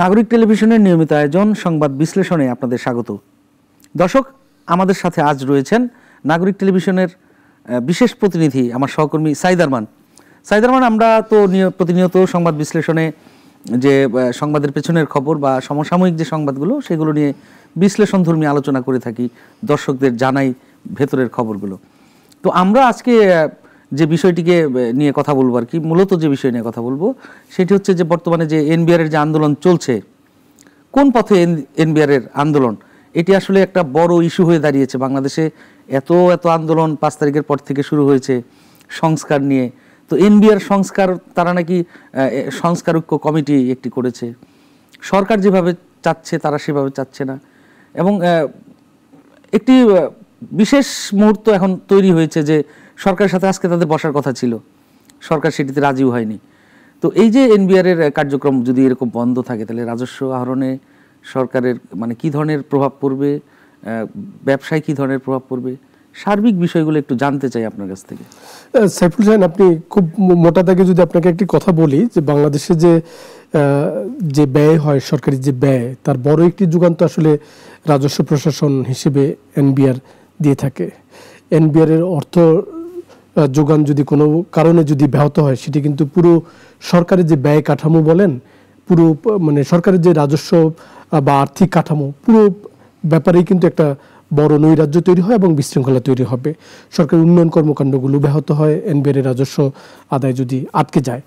নাগরিক টেলিভিশনের নিয়মিত আয়োজন সংবাদ বিশ্লেষণে আপনাদের স্বাগত। দর্শক, আমাদের সাথে আজ রয়েছেন নাগরিক টেলিভিশনের বিশেষ প্রতিনিধি আমার সহকর্মী সাইদ আরমান। আমরা তো প্রতিনিয়ত সংবাদ বিশ্লেষণে যে সংবাদের পেছনের খবর বা সমসাময়িক যে সংবাদগুলো সেগুলো নিয়ে বিশ্লেষণধর্মী আলোচনা করে থাকি, দর্শকদের জানাই ভেতরের খবরগুলো। তো আমরা আজকে যে বিষয়টিকে নিয়ে কথা বলবো আর কি, মূলত যে বিষয় নিয়ে কথা বলবো সেটি হচ্ছে যে বর্তমানে যে এনবিআর এর যে আন্দোলন চলছে, কোন পথে এনবিআর এর আন্দোলন, এটি আসলে একটা বড় ইস্যু হয়ে দাঁড়িয়েছে বাংলাদেশে। এত আন্দোলন 5 তারিখের পর থেকে শুরু হয়েছে সংস্কার নিয়ে। তো এনবিআর সংস্কার, তারা নাকি সংস্কারজ্ঞ কমিটি একটি করেছে, সরকার যেভাবে চাচ্ছে তারা সেভাবে চাচ্ছে না, এবং একটি বিশেষ মুহূর্ত এখন তৈরি হয়েছে যে সরকারের সাথে আজকে তাদের বসার কথা ছিল, সরকার সেটিতে রাজিও হয়নি। তো এই যে এনবিআর এর কার্যক্রম যদি এরকম বন্ধ থাকে তাহলে রাজস্ব আহরণে সরকারের মানে কি ধরনের প্রভাব পড়বে, ব্যবসায় কি ধরনের প্রভাব পড়বে, সার্বিক বিষয়গুলো একটু জানতে চাই আপনার কাছ থেকে। সাইফুল সাহেব, আপনি খুব মোটা দাগে যদি আপনাকে একটি কথা বলি যে বাংলাদেশে যে ব্যয় হয়, সরকারি যে ব্যয়, তার বড় একটি যুগান্ত আসলে রাজস্ব প্রশাসন হিসেবে এনবিআর দিয়ে থাকে। এনবিআর এর অর্থ যোগান যদি কোনো কারণে যদি ব্যাহত হয়, সেটি কিন্তু পুরো সরকারের যে ব্যয় কাঠামো বলেন, পুরো মানে সরকারের যে রাজস্ব বা আর্থিক কাঠামো, পুরো ব্যাপারেই কিন্তু একটা বড় নৈরাজ্য তৈরি হয় এবং বিশৃঙ্খলা তৈরি হবে। সরকারের উন্নয়ন কর্মকাণ্ডগুলো ব্যাহত হয় এনবিআর এর রাজস্ব আদায় যদি আটকে যায়।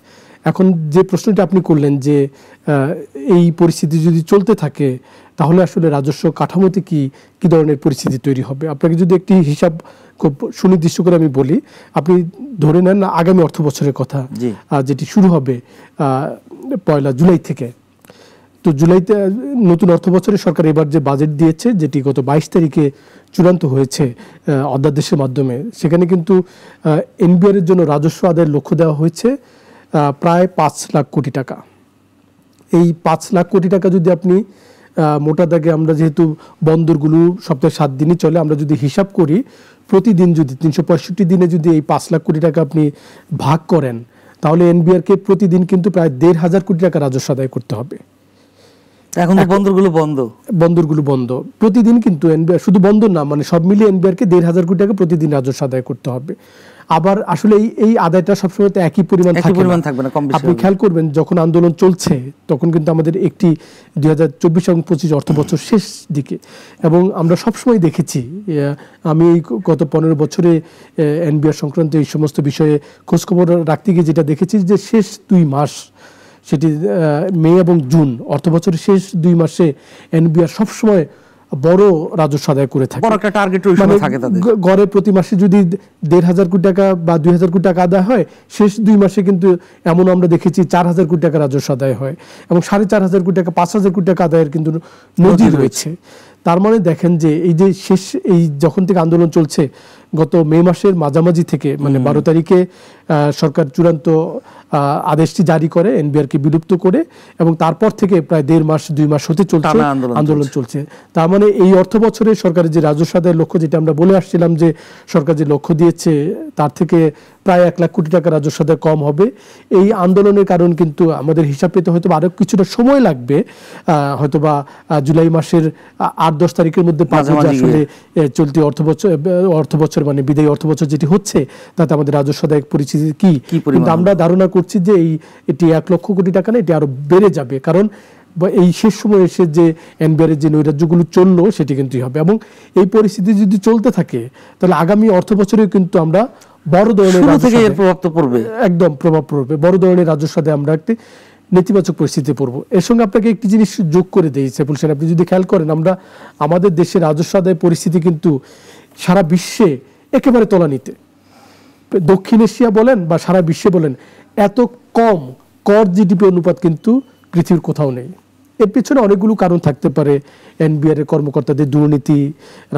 এখন যে প্রশ্নটা আপনি করলেন যে এই পরিস্থিতি যদি চলতে থাকে তাহলে আসলে রাজস্ব কাঠামোতে কি ধরনের পরিস্থিতি তৈরি হবে। আপনাকে যদি একটি হিসাব খুব সুনির্দিষ্ট করে আমি বলি, আপনি ধরে নেন আগামী অর্থ বছরের কথা, যেটি শুরু হবে 1 জুলাই থেকে। তো জুলাইতে নতুন অর্থ বছরে সরকার এবার যে বাজেট দিয়েছে, যেটি গত 22 তারিখে চূড়ান্ত হয়েছে অধ্যাদেশের মাধ্যমে, সেখানে কিন্তু এনবিআর এর জন্য রাজস্ব আদায়ের লক্ষ্য দেওয়া হয়েছে প্রায় 5 লাখ কোটি টাকা। এই 5 লাখ কোটি টাকা যদি আপনি মোটা দাগে, আমরা যেহেতু বন্দরগুলো সপ্তাহে 7 দিনই চলে, আমরা যদি হিসাব করি প্রতিদিন যদি 365 দিনে যদি এই 5 লাখ কোটি টাকা আপনি ভাগ করেন, তাহলে এনবিআরকে প্রতিদিন কিন্তু প্রায় 1,500 কোটি টাকা রাজস্ব আদায় করতে হবে। এখন তো বন্দরগুলো বন্ধ প্রতিদিন, কিন্তু এনবিআর শুধু বন্দর না, মানে সব মিলিয়ে এনবিআরকে 1,500 কোটি টাকা প্রতিদিন রাজস্ব আদায় করতে হবে। আবার আসলে এই আদায়টা সবসময় তো একই পরিমাণ থাকবে না, আপনি খেয়াল করবেন যখন আন্দোলন চলছে তখন কিন্তু আমাদের একটি 2024 এবং 25 অর্থ বছর শেষ দিকে, এবং আমরা সবসময় দেখেছি, আমি গত 15 বছরে এনবিআর সংক্রান্ত এই সমস্ত বিষয়ে খোঁজখবর রাখতে গিয়ে যেটা দেখেছি যে শেষ 2 মাস, সেটি মে এবং জুন অর্থ বছরের শেষ 2 মাসে এনবিআর সবসময় বড় রাজস্ব আদায় করে থাকে। গড়ে প্রতি মাসে যদি 1,500 কোটি টাকা বা 2,000 কোটি টাকা আদায় হয়, শেষ 2 মাসে কিন্তু এমন আমরা দেখেছি 4,000 কোটি টাকা রাজস্ব আদায় হয়, এবং 4,500 কোটি টাকা 5,000 কোটি টাকা আদায়ের কিন্তু নজির রয়েছে। তার মানে দেখেন যে এই যখন থেকে আন্দোলন চলছে, গত মে মাসের মাঝামাঝি থেকে, মানে 12 তারিখে সরকার চূড়ান্ত আদেশটি জারি করে এনবিআরকে বিলুপ্ত করে, এবং তারপর থেকে প্রায় 1.5 মাস 2 মাস হতে চলছে আন্দোলন চলছে। তার মানে এই অর্থ বছরে সরকারের যে রাজস্ব আদায়ের লক্ষ্য, যেটা আমরা বলে আসছিলাম যে সরকার যে লক্ষ্য দিয়েছে তার থেকে প্রায় 1 লাখ কোটি টাকা রাজস্ব আদায় কম হবে। এই আন্দোলনের কারণ কিন্তু আমাদের হিসাব পেতে হয়তো আরো কিছুটা সময় লাগবে, হয়তোবা জুলাই মাসের 8-10 তারিখের মধ্যে আসলে চলতি অর্থ বছর মানে বিদায়ী অর্থ বছর যেটি হচ্ছে, তাতে আমাদের রাজস্ব আদায়ের পরিস্থিতি কি, কিন্তু আমরা ধারণা করছি যে এটি 1 লক্ষ কোটি টাকা না, এটি আরো বেড়ে যাবে। কারণ এই শেষ সময়ে এসে যে এনবিআর এর যে নৈরাজ্যগুলো চললো সেটি কিন্তু হবে, এবং এই পরিস্থিতি যদি চলতে থাকে তাহলে আগামী অর্থ বছরে কিন্তু আমরা বড় ধরনের একদম প্রভাব পড়বে, বড় ধরনের রাজস্ব আদায় আমরা একটি নেতিবাচক পরিস্থিতিতে পড়বো। এর সঙ্গে আপনাকে একটি জিনিস যোগ করে দিই সাইফুল সাহেব, আপনি যদি খেয়াল করেন, আমাদের দেশের রাজস্ব আদায় পরিস্থিতি কিন্তু সারা বিশ্বে একেবারে তলানিতে। দক্ষিণ এশিয়া বলেন বা সারা বিশ্বে বলেন, এত কম কর জিডিপি অনুপাত কিন্তু পৃথিবীর কোথাও নেই। এর পেছনে অনেকগুলো কারণ থাকতে পারে। এনবিআর এর কর্মকর্তাদের দুর্নীতি,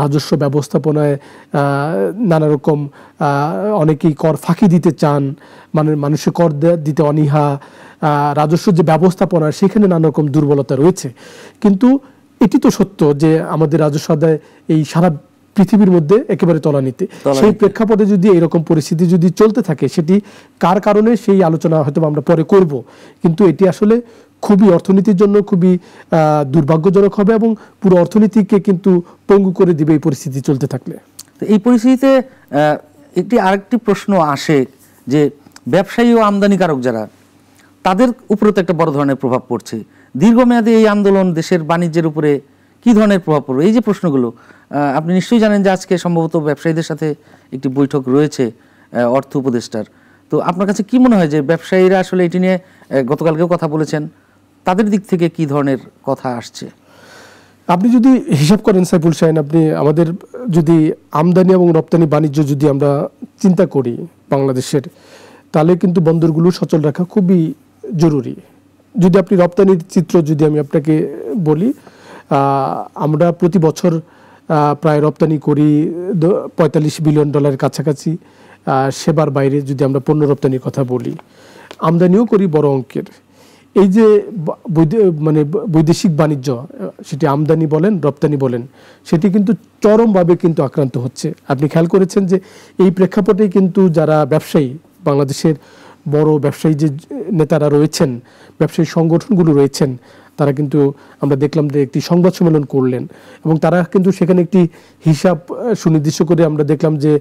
রাজস্ব ব্যবস্থাপনায় নানা রকম, অনেকেই কর ফাঁকি দিতে চান, মানে মানুষের কর দিতে অনীহা, রাজস্ব যে ব্যবস্থাপনা সেখানে নানা রকম দুর্বলতা রয়েছে। কিন্তু এটি তো সত্য যে আমাদের রাজস্ব আদায় এই সারা পৃথিবীর মধ্যে একেবারে তলানিতে। সেই প্রেক্ষাপটে যদি এরকম পরিস্থিতি যদি চলতে থাকে, সেটি কার কারণে সেই আলোচনা হয়তো আমরা পরে করব, কিন্তু এটি আসলে খুবই অর্থনীতির জন্য খুবই দুর্ভাগ্যজনক হবে এবং পুরো অর্থনীতিকে কিন্তু পঙ্গু করে দিবে এই পরিস্থিতি চলতে থাকলে। এই পরিস্থিতিতে একটি আরেকটি প্রশ্ন আসে যে ব্যবসায়ী ও আমদানিকারক যারা, তাদের উপরে তো একটা বড় ধরনের প্রভাব পড়ছে। দীর্ঘমেয়াদী এই আন্দোলন দেশের বাণিজ্যের উপরে কি ধরনের প্রভাব পড়বে? এই যে প্রশ্নগুলো, আপনি নিশ্চয়ই জানেন যে আজকে সম্ভবত ব্যবসায়ীদের সাথে একটি বৈঠক রয়েছে অর্থ উপদেষ্টার। তো আপনার কাছে কি মনে হয় যে ব্যবসায়ীরা আসলে এটি নিয়ে গতকালকেও কথা বলেছেন, তাদের দিক থেকে কি ধরনের কথা আসছে? আপনি যদি হিসাব করেন সাইফুল শাহীন, আপনি আমাদের যদি আমদানি এবং রপ্তানি বাণিজ্য যদি আমরা চিন্তা করি বাংলাদেশের, তাহলে কিন্তু বন্দরগুলো সচল রাখা খুবই জরুরি। যদি আপনি রপ্তানির চিত্র যদি আমি আপনাকে বলি, আমরা প্রতি বছর প্রায় রপ্তানি করি $45 বিলিয়ন কাছাকাছি। সেবার বাইরে যদি আমরা পণ্য রপ্তানির কথা বলি, আমদানিও করি বড় অঙ্কের। এই যে মানে বৈদেশিক বাণিজ্য, সেটি আমদানি বলেন রপ্তানি বলেন, সেটি কিন্তু চরমভাবে কিন্তু আক্রান্ত হচ্ছে। আপনি খেয়াল করেছেন যে এই প্রেক্ষাপটে কিন্তু যারা ব্যবসায়ী, বাংলাদেশের বড় ব্যবসায়ী যে নেতারা রয়েছেন, ব্যবসায়ী সংগঠনগুলো রয়েছেন, তারা কিন্তু আমরা দেখলাম যে একটি সংবাদ সম্মেলন করলেন এবং তারা কিন্তু সেখানে একটি হিসাব সুনির্দিষ্ট করে আমরা দেখলাম যে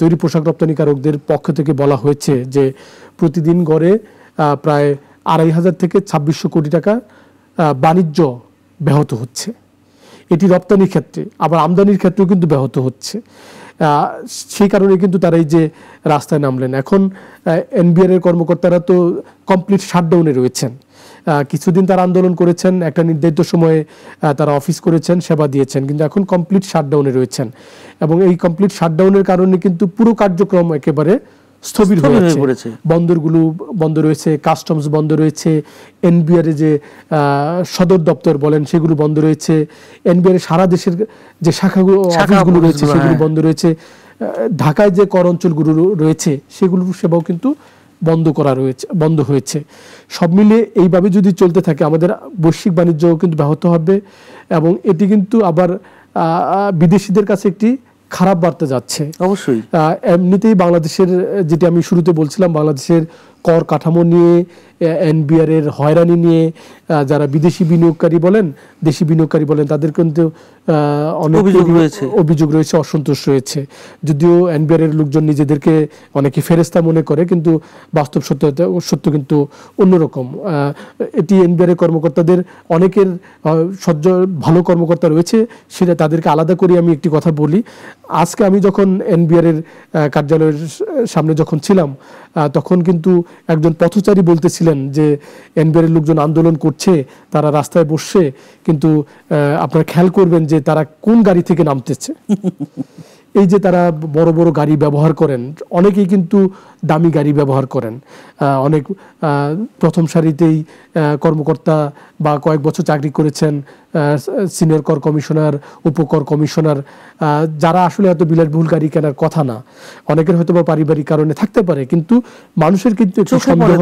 তৈরি পোশাক রপ্তানিকারকদের পক্ষ থেকে বলা হয়েছে যে প্রতিদিন গড়ে প্রায় 2500 থেকে 2600 কোটি টাকা বাণিজ্য ব্যাহত হচ্ছে। এটি রপ্তানির ক্ষেত্রে, আবার আমদানির ক্ষেত্রেও কিন্তু ব্যাহত হচ্ছে। সেই কারণে কিন্তু তারা এই যে রাস্তায় নামলেন। এখন এনবিআর এর কর্মকর্তারা তো কমপ্লিট শাটডাউনে রয়েছেন। কিছুদিন তারা আন্দোলন করেছেন, একটা নির্ধারিত সময়ে তারা অফিস করেছেন, সেবা দিয়েছেন, কিন্তু এখন কমপ্লিট শাটডাউনে রয়েছেন এবং এই কমপ্লিট শাটডাউনের কারণে কিন্তু পুরো কার্যক্রম একেবারে স্থবির হয়ে পড়েছে। বন্দরগুলো বন্ধ রয়েছে, কাস্টমস বন্ধ রয়েছে, এনবিআর যে সদর দপ্তর বলেন সেগুলো বন্ধ রয়েছে, এনবিআর সারা দেশের যে শাখাগুলো অফিসগুলো রয়েছে সেগুলো বন্ধ রয়েছে, ঢাকায় যে কর অঞ্চলগুলো রয়েছে সেগুলোর সেবাও কিন্তু বন্ধ হয়েছে। সব মিলিয়ে এইভাবে যদি চলতে থাকে আমাদের বৈশ্বিক বাণিজ্যও কিন্তু ব্যাহত হবে এবং এটি কিন্তু আবার বিদেশিদের কাছে একটি খারাপ বার্তা যাচ্ছে। অবশ্যই এমনিতেই বাংলাদেশের, যেটি আমি শুরুতে বলছিলাম, বাংলাদেশের কর কাঠামো নিয়ে, এনবিআর এর হয়রানি নিয়ে যারা বিদেশি বিনিয়োগকারী বলেন, দেশি বিনিয়োগকারী বলেন, তাদের কিন্তু অনেক অভিযোগ রয়েছে, অসন্তোষ রয়েছে। যদিও এনবিআর এর লোকজন নিজেদেরকে অনেকে ফেরেস্তা মনে করে, কিন্তু বাস্তব সত্য কিন্তু অন্যরকম। এটি এনবিআর এর কর্মকর্তাদের অনেকের ভালো কর্মকর্তা রয়েছে, সেটা তাদেরকে আলাদা করে আমি একটি কথা বলি। আজকে আমি যখন এনবিআর এর কার্যালয়ের সামনে যখন ছিলাম, তখন কিন্তু একজন পথচারী বলতেছিলেন যে এনবিআর এর লোকজন আন্দোলন করছে, তারা রাস্তায় বসছে, কিন্তু আপনারা খেয়াল করবেন যে তারা কোন গাড়ি থেকে নামতেছে। এই যে তারা বড় বড় গাড়ি ব্যবহার করেন, অনেকেই কিন্তু দামি গাড়ি ব্যবহার করেন, অনেক প্রথম সারিতেই কর্মকর্তা বা কয়েক বছর চাকরি করেছেন, সিনিয়র কর কমিশনার, উপকর কমিশনার, যারা আসলে এত বিলাসবহুল গাড়ি কেনার কথা না। অনেকের হয়তো বা পারিবারিক কারণে থাকতে পারে, কিন্তু মানুষের কিন্তু একটু সন্দেহ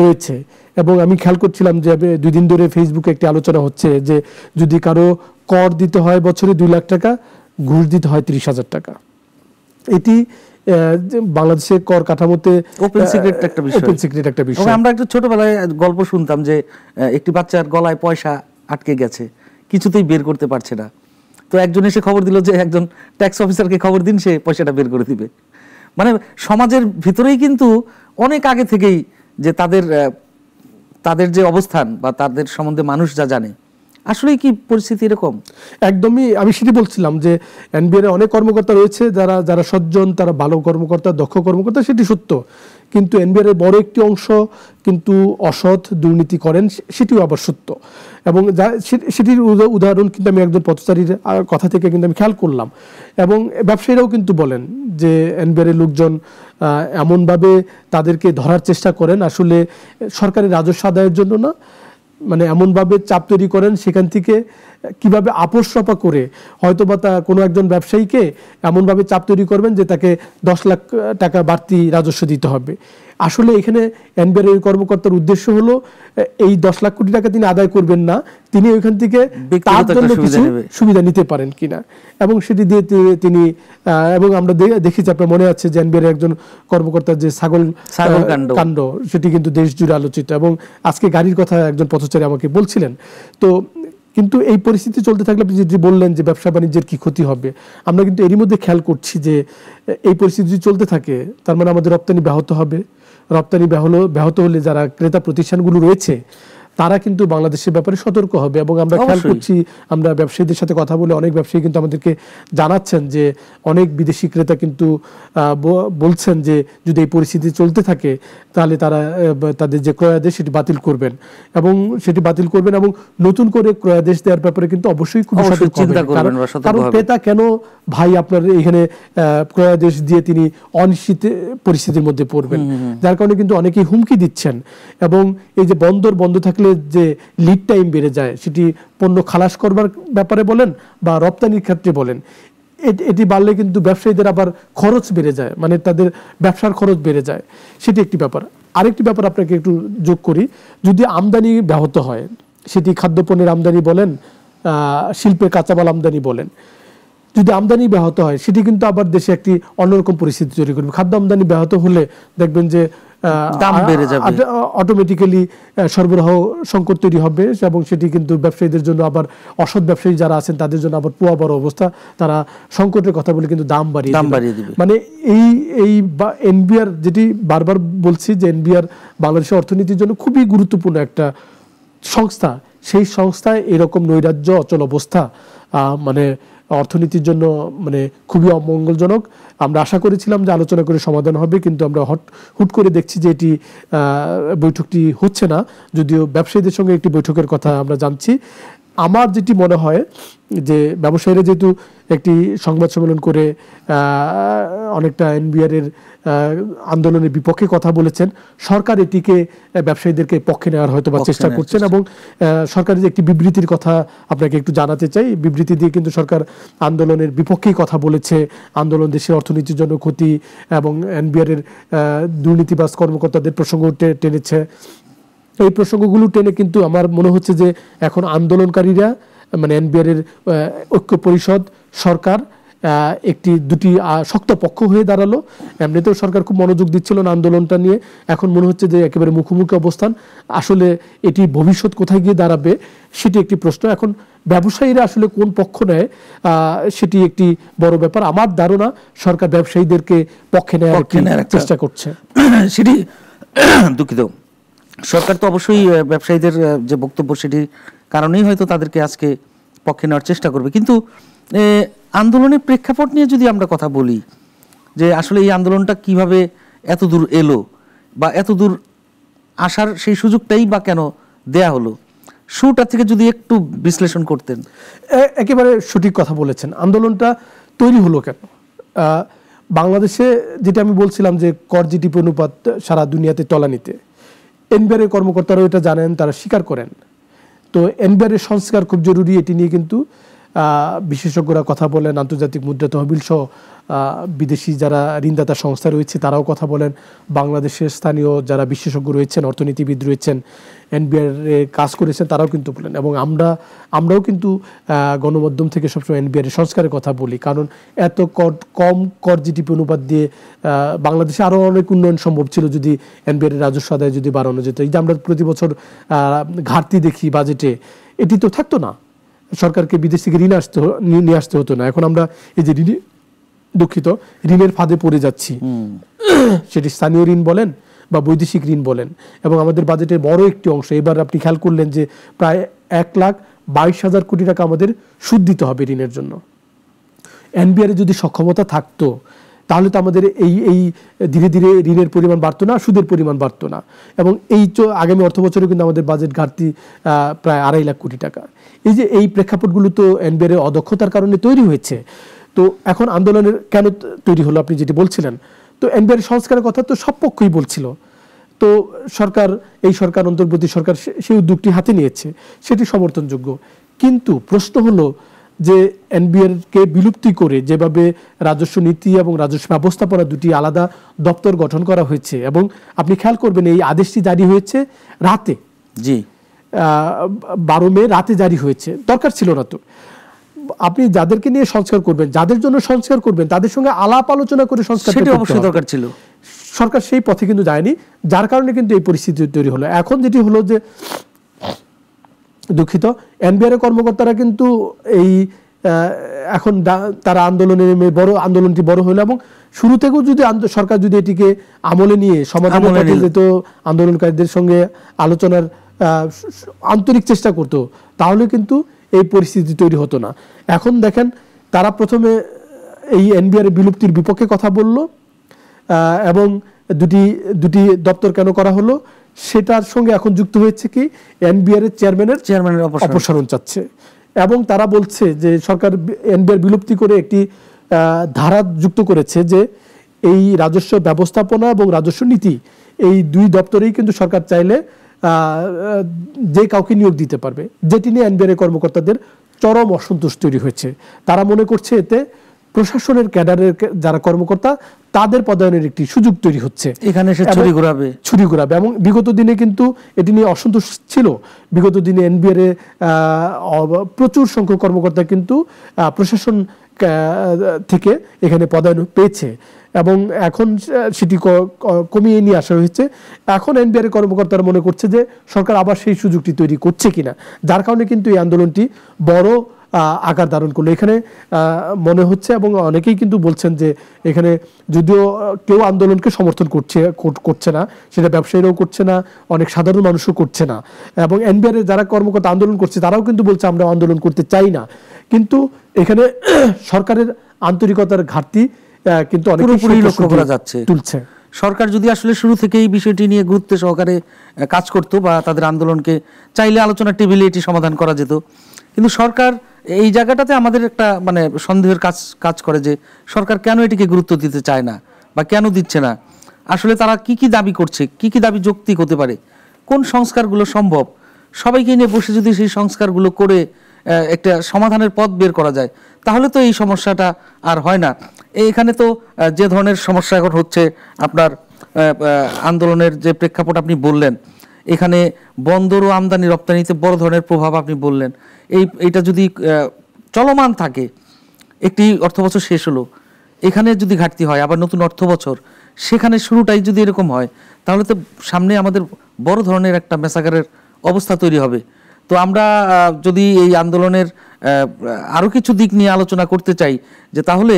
রয়েছে। এবং আমি খেয়াল করছিলাম যে 2 দিন ধরে ফেসবুকে একটি আলোচনা হচ্ছে যে যদি কারো কর দিতে হয় বছরে 2 লাখ টাকা, ঘুষ দিতে হয় 30,000 টাকা। এটি বাংলাদেশের কর কাঠামোতে ওপেন সিক্রেট একটা বিষয়। আমরা একটু ছোটবেলায় গল্প শুনতাম যে একটি বাচ্চার গলায় পয়সা আটকে গেছে, কিছুতেই বের করতে পারছে না, তো একজন এসে খবর দিল যে একজন ট্যাক্স অফিসারকে খবর দিন, সে পয়সাটা বের করে দিবে। মানে সমাজের ভিতরেই কিন্তু অনেক আগে থেকেই যে তাদের যে অবস্থান বা তাদের সম্বন্ধে মানুষ যা জানে, আসলে কি পরিস্থিতি এরকম? একদমই, আমি সেটি বলছিলাম যে এনবিআর অনেক কর্মকর্তা রয়েছে যারা সজ্জন, তারা ভালো কর্মকর্তা, দক্ষ কর্মকর্তা, সেটি সত্য, কিন্তু এনবিআর এর বড় একটি অংশ কিন্তু অসৎ, দুর্নীতি করেন, সেটিও আবার সত্য। এবং সেটির উদাহরণ কিন্তু আমি একজন পথচারীর কথা থেকে কিন্তু আমি খেয়াল করলাম। এবং ব্যবসায়ীরাও কিন্তু বলেন যে এনবিআর এর লোকজন এমনভাবে তাদেরকে ধরার চেষ্টা করেন, আসলে সরকারি রাজস্ব আদায়ের জন্য না, মানে এমনভাবে চাপ তৈরি করেন সেখান থেকে কিভাবে আপোষ রপা করে হয়তো বা কোনো একজন ব্যবসায়ীকে এমনভাবে চাপ তৈরি করবেন যে তাকে 10 লাখ টাকা বাড়তি রাজস্ব দিতে হবে। আসলে এখানে এনবিআর কর্মকর্তার উদ্দেশ্য হলো এই 10 লাখ কোটি টাকা তিনি আদায় করবেন না, তিনি ওইখান থেকে তার জন্য কিছু সুবিধা নিতে পারেন কিনা, এবং সেটি দিয়ে তিনি এবং আমরা দেখেছি, আপনার মনে আছে যে এনবিআর একজন কর্মকর্তার যে ছাগল কাণ্ড, সেটি কিন্তু দেশ জুড়ে আলোচিত, এবং আজকে গাড়ির কথা একজন পথচারী আমাকে বলছিলেন। তো কিন্তু এই পরিস্থিতি চলতে থাকলে আপনি যে বললেন যে ব্যবসা বাণিজ্যের কি ক্ষতি হবে, আমরা কিন্তু এরই মধ্যে খেয়াল করছি যে এই পরিস্থিতি যদি চলতে থাকে তার মানে আমাদের রপ্তানি ব্যাহত হবে। রপ্তানি ব্যাহত হলে যারা ক্রেতা প্রতিষ্ঠানগুলো রয়েছে তারা কিন্তু বাংলাদেশের ব্যাপারে সতর্ক হবে, এবং আমরা খেয়াল করছি, আমরা ব্যবসায়ীদের সাথে কথা বলে অনেক ব্যবসায়ী কিন্তু আমাদেরকে জানাচ্ছেন যে অনেক বিদেশি ক্রেতা কিন্তু বলছেন যে যদি এই পরিস্থিতি চলতে থাকে তাহলে তারা তাদের যে ক্রয়াদেশ সেটি বাতিল করবেন, এবং নতুন করে ক্রয়াদেশ দেওয়ার ব্যাপারে কিন্তু অবশ্যই খুব সতর্ক হবেন। কারণ ক্রেতা কেন ভাই আপনার এখানে ক্রয়াদেশ দিয়ে তিনি অনিশ্চিত পরিস্থিতির মধ্যে পড়বেন, যার কারণে কিন্তু অনেকেই হুমকি দিচ্ছেন। এবং এই যে বন্ধ থাকলে যে লিড টাইম বেড়ে যায়, সেটি পণ্য খালাস করবার ব্যাপারে বলেন বা রপ্তানির ক্ষেত্রে বলেন, এটি বাড়লে কিন্তু ব্যবসায়ীদের আবার খরচ বেড়ে যায়, মানে তাদের ব্যবসার খরচ বেড়ে যায়, সেটি একটি ব্যাপার। আরেকটি ব্যাপার আপনাকে একটু যোগ করি, যদি আমদানি ব্যাহত হয়, সেটি খাদ্যপণ্যের আমদানি বলেন, শিল্পের কাঁচামাল আমদানি বলেন, যদি আমদানি ব্যাহত হয় সেটি কিন্তু আবার দেশে একটি অন্যরকম পরিস্থিতি তৈরি করবে। খাদ্য আমদানি ব্যাহত হলে দেখবেন যে দাম বেড়ে যাবে, অটোমেটিক্যালি সরবরাহ সংকট তৈরি হবে, এবং সেটি কিন্তু ব্যবসায়ীদের জন্য আবার অসৎ ব্যবসায়ী যারা আছেন তাদের জন্য আবার পুয়া বড় অবস্থা, তারা সংকটের কথা বলে কিন্তু দাম বাড়িয়ে দিবে। মানে এই এনবিআর, যেটি বারবার বলছি যে এনবিআর বাংলাদেশের অর্থনীতির জন্য খুবই গুরুত্বপূর্ণ একটা সংস্থা, সেই সংস্থায় এরকম নৈরাজ্য অচল অবস্থা মানে অর্থনীতির জন্য মানে খুবই অমঙ্গলজনক। আমরা আশা করেছিলাম যে আলোচনা করে সমাধান হবে, কিন্তু আমরা হুট করে দেখছি যে এটি বৈঠকটি হচ্ছে না, যদিও ব্যবসায়ীদের সঙ্গে একটি বৈঠকের কথা আমরা জানছি। আমার যেটি মনে হয় যে ব্যবসায়ীরা যেহেতু একটি সংবাদ সম্মেলন করে অনেকটা এনবিআর এর আন্দোলনের বিপক্ষে কথা বলেছেন, সরকার এটিকে ব্যবসায়ীদেরকে পক্ষে নেওয়ার হয়তো বা চেষ্টা করছেন, এবং সরকারের যে একটি বিবৃতির কথা আপনাকে একটু জানাতে চাই। বিবৃতি দিয়ে কিন্তু সরকার আন্দোলনের বিপক্ষেই কথা বলেছে, আন্দোলন দেশের অর্থনীতির জন্য ক্ষতি, এবং এনবিআর এর দুর্নীতিবাজ কর্মকর্তাদের প্রসঙ্গ টেনেছে। এই প্রসঙ্গগুলো টেনে কিন্তু আমার মনে হচ্ছে যে এখন আন্দোলনকারীরা মানে এনবিআর এর ঐক্য পরিষদ, সরকার দুটি শক্ত পক্ষ হয়ে দাঁড়ালো। এমনিতেও সরকার খুব মনোযোগ দিচ্ছিল না আন্দোলনটা নিয়ে, এখন মনে হচ্ছে যে একেবারে মুখোমুখি অবস্থান। আসলে এটি ভবিষ্যৎ কোথায় গিয়ে দাঁড়াবে সেটি একটি প্রশ্ন। এখন ব্যবসায়ীরা আসলে কোন পক্ষ নেয় সেটি একটি বড় ব্যাপার। আমার ধারণা সরকার ব্যবসায়ীদেরকে পক্ষে নেওয়ার চেষ্টা করছে। সেটি দুঃখিত, সরকার তো অবশ্যই ব্যবসায়ীদের যে বক্তব্য সেটির কারণেই হয়তো তাদেরকে আজকে পক্ষে নেওয়ার চেষ্টা করবে। কিন্তু আন্দোলনের প্রেক্ষাপট নিয়ে যদি আমরা কথা বলি, যে আসলে এই আন্দোলনটা কিভাবে এত দূর এলো, বা এত দূর আসার সেই সুযোগটাই বা কেন দেয়া হলো, শুরুটা থেকে যদি একটু বিশ্লেষণ করতেন। একেবারে সঠিক কথা বলেছেন। আন্দোলনটা তৈরি হলো কেন? বাংলাদেশে যেটা আমি বলছিলাম যে কর জিডিপি অনুপাত সারা দুনিয়াতে তলানিতে, এনবিআর এর কর্মকর্তারাও এটা জানেন, তারা স্বীকার করেন। তো এনবিআর এর সংস্কার খুব জরুরি, এটি নিয়ে কিন্তু বিশেষজ্ঞরা কথা বলেন, আন্তর্জাতিক মুদ্রা তহবিল সহ বিদেশি যারা ঋণদাতা সংস্থা রয়েছে তারাও কথা বলেন, বাংলাদেশের স্থানীয় যারা বিশেষজ্ঞ রয়েছেন, অর্থনীতিবিদ রয়েছেন, এনবিআর এ কাজ করেছেন, তারাও কিন্তু বলেন। এবং আমরাও কিন্তু গণমাধ্যম থেকে সবসময় এনবিআর এর সংস্কারের কথা বলি, কারণ এত কম কর জিডিপি অনুপাত দিয়ে বাংলাদেশে আরও অনেক উন্নয়ন সম্ভব ছিল যদি এনবিআর এর রাজস্ব আদায় যদি বাড়ানো যেত। এই যে আমরা প্রতি বছর ঘাটতি দেখি বাজেটে, এটি তো থাকতো না, সরকারকে বিদেশ থেকে ঋণ নিয়ে আসতে হতো না। এখন আমরা এই যে ঋণের ফাঁদে পড়ে যাচ্ছি, সেটি স্থানীয় ঋণ বলেন বা বৈদেশিক ঋণ বলেন, এবং আমাদের বাজেটের বড় একটি অংশ, এবার আপনি খেয়াল করলেন যে প্রায় 1,22,000 কোটি টাকা আমাদের সুদ দিতে হবে ঋণের জন্য। এনবিআর এর যদি সক্ষমতা থাকতো তাহলে তো আমাদের এই ধীরে ধীরে ঋণের পরিমাণ বাড়তো না, সুদের পরিমাণ বাড়তো না, এবং আগামী অর্থ বছরে কিন্তু আমাদের বাজেট ঘাটতি প্রায় 2.5 লাখ কোটি টাকা। এই যে এই প্রেক্ষাপটগুলো তো এনবিআর এর অদক্ষতার কারণে তৈরি হয়েছে। তো এখন আন্দোলনের কেন তৈরি হলো আপনি যেটি বলছিলেন, তো এনবিআর সংস্কারের কথা তো সব পক্ষই বলছিল। তো সরকার অন্তর্বর্তী সরকার সেই উদ্যোগটি হাতে নিয়েছে, সেটি সমর্থনযোগ্য। কিন্তু প্রশ্ন হলো যে এনবিআর কে বিলুপ্তি করে যেভাবে রাজস্ব নীতি এবং রাজস্ব ব্যবস্থাপনা দুটি আলাদা দপ্তর গঠন করা হয়েছে, এবং আপনি খেয়াল করবেন এই আদেশটি জারি হয়েছে রাতে, জি 12 মে রাতে জারি হয়েছে, দরকার ছিল না তো। আপনি যাদেরকে নিয়ে সংস্কার করবেন, যাদের জন্য সংস্কার করবেন, তাদের সঙ্গে আলাপ আলোচনা করে সংস্কার সেটা অবশ্যই দরকার ছিল। সরকার সেই পথে কিন্তু যায়নি, যার কারণে কিন্তু এই পরিস্থিতি তৈরি হলো। এখন যেটি হলো যে দুঃখিত, এনবিআর কর্মকর্তারা কিন্তু এই এখন তারা আন্দোলনে নেমে বড় আন্দোলনটি বড় হলো, এবং শুরু থেকেও যদি সরকার যদি এটিকে আমলে নিয়ে সমাধানের পথে যেত, আন্দোলনকারীদের সঙ্গে আলোচনার আন্তরিক চেষ্টা করত, তাহলে কিন্তু এই পরিস্থিতি তৈরি হতো না। এখন দেখেন তারা প্রথমে এই এনবিআর বিলুপ্তির বিপক্ষে কথা বলল, এবং দুটি দপ্তর কেন করা হলো সেটার সঙ্গে এখন যুক্ত হয়েছে কি এনবিআর এর চেয়ারম্যানের অপসারণ চাচ্ছে, এবং তারা বলছে যে সরকার এনবিআর বিলুপ্তি করে একটি ধারা যুক্ত করেছে যে এই রাজস্ব ব্যবস্থাপনা এবং রাজস্ব নীতি এই দুই দপ্তরেই কিন্তু সরকার চাইলে যে কাউকে নিয়োগ দিতে পারবে, যেটি নিয়ে এনবিআর কর্মকর্তাদের চরম অসন্তোষ তৈরি হয়েছে। তারা মনে করছে এতে প্রশাসনের ক্যাডারের যারা কর্মকর্তা তাদের পদায়নের একটি সুযোগ তৈরি হচ্ছে, এখানে সে ছুরি ঘোরাবে। এবং বিগত দিনে কিন্তু এটি নিয়ে অসন্তোষ ছিল। বিগত দিনে এনবিআর এ প্রচুর সংখ্যক কর্মকর্তা কিন্তু প্রশাসন থেকে এখানে পদায়ন পেয়েছে, এবং এখন সেটি কমিয়ে নিয়ে আসা হয়েছে। এখন এনবিআর কর্মকর্তারা মনে করছে যে সরকার আবার সেই সুযোগটি তৈরি করছে কিনা, যার কারণে কিন্তু এই আন্দোলনটি বড় আকার ধারণ করলো। এখানে মনে হচ্ছে, এবং অনেকেই কিন্তু বলছেন যে এখানে যদিও কেউ আন্দোলনকে সমর্থন করছে না, সেটা ব্যবসায়ীরাও করছে না, অনেক সাধারণ মানুষও করছে না, এবং এনবিআর এর যারা কর্মকর্তা আন্দোলন করছে তারাও কিন্তু বলছে আমরা আন্দোলন করতে চাই না। কিন্তু এখানে সরকারের আন্তরিকতার ঘাটতি কিন্তু অনেকেই লক্ষ্য করা যাচ্ছে। তুলছে সরকার যদি আসলে শুরু থেকে এই বিষয়টি নিয়ে গুরুত্ব সহকারে কাজ করতো, বা তাদের আন্দোলনকে চাইলে আলোচনার টেবিলে এটি সমাধান করা যেত, কিন্তু সরকার এই জায়গাটাতে আমাদের একটা মানে সন্দেহের কাজ করে যে সরকার কেন এটিকে গুরুত্ব দিতে চায় না বা কেন দিচ্ছে না। আসলে তারা কি কি দাবি করছে, কি কি দাবি যৌক্তিক হতে পারে, কোন সংস্কারগুলো সম্ভব, সবাইকে নিয়ে বসে যদি সেই সংস্কারগুলো করে একটা সমাধানের পথ বের করা যায়, তাহলে তো এই সমস্যাটা আর হয় না। এখানে তো যে ধরনের সমস্যা এখন হচ্ছে, আপনার আন্দোলনের যে প্রেক্ষাপট আপনি বললেন, এখানে বন্দর ও আমদানি রপ্তানিতে বড় ধরনের প্রভাব আপনি বললেন, এইটা যদি চলমান থাকে, একটি অর্থবছর শেষ হলো, এখানে যদি ঘাটতি হয়, আবার নতুন অর্থবছর, সেখানে শুরুটাই যদি এরকম হয়, তাহলে তো সামনে আমাদের বড় ধরনের একটা মেসাকারের অবস্থা তৈরি হবে। তো আমরা যদি এই আন্দোলনের আরও কিছু দিক নিয়ে আলোচনা করতে চাই, যে তাহলে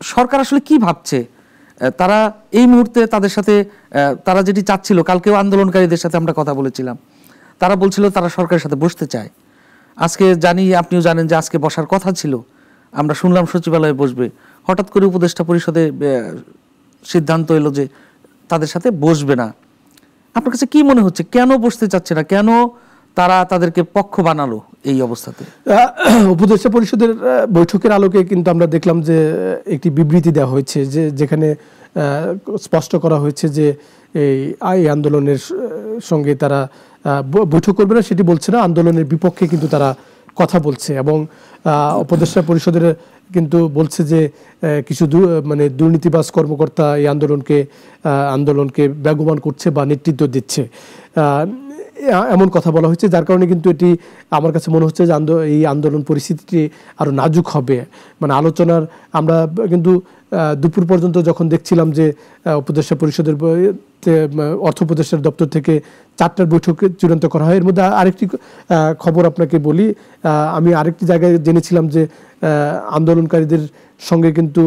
সরকার আসলে কি ভাবছে, তারা এই মুহূর্তে তাদের সাথে তারা যেটি চাচ্ছিল, কালকেও আন্দোলনকারীদের সাথে আমরা কথা বলেছিলাম, তারা বলছিল তারা সরকারের সাথে বসতে চায়। আজকে জানি, আপনিও জানেন যে আজকে বসার কথা ছিল, আমরা শুনলাম সচিবালয়ে বসবে, হঠাৎ করে উপদেষ্টা পরিষদে সিদ্ধান্ত এলো যে তাদের সাথে বসবে না। আপনার কাছে কি মনে হচ্ছে, কেন বসতে চাচ্ছে না, কেন তারা তাদেরকে পক্ষ বানালো এই অবস্থাতে? উপদেষ্টা পরিষদের বৈঠকের আলোকে কিন্তু আমরা দেখলাম যে একটি বিবৃতি দেওয়া হয়েছে, যেখানে স্পষ্ট করা হয়েছে যে এই আন্দোলনের সঙ্গে তারা বৈঠক করবে না, সেটি বলছে না, আন্দোলনের বিপক্ষে কিন্তু তারা কথা বলছে। এবং উপদেষ্টা পরিষদের কিন্তু বলছে যে কিছু মানে দুর্নীতিবাজ কর্মকর্তা এই আন্দোলনকে বেগবান করছে বা নেতৃত্ব দিচ্ছে, এমন কথা বলা হয়েছে। যার কারণে কিন্তু এটি আমার কাছে মনে হচ্ছে যে এই আন্দোলন পরিস্থিতিটি আরও নাজুক হবে। মানে আলোচনার আমরা কিন্তু দুপুর পর্যন্ত যখন দেখছিলাম যে উপদেষ্টা পরিষদের অর্থ উপদেষ্টার দপ্তর থেকে 4টার বৈঠক চূড়ান্ত করা হয়। এর মধ্যে আরেকটি খবর আপনাকে বলি, আমি আরেকটি জায়গায় জেনেছিলাম যে আন্দোলনকারীদের সঙ্গে কিন্তু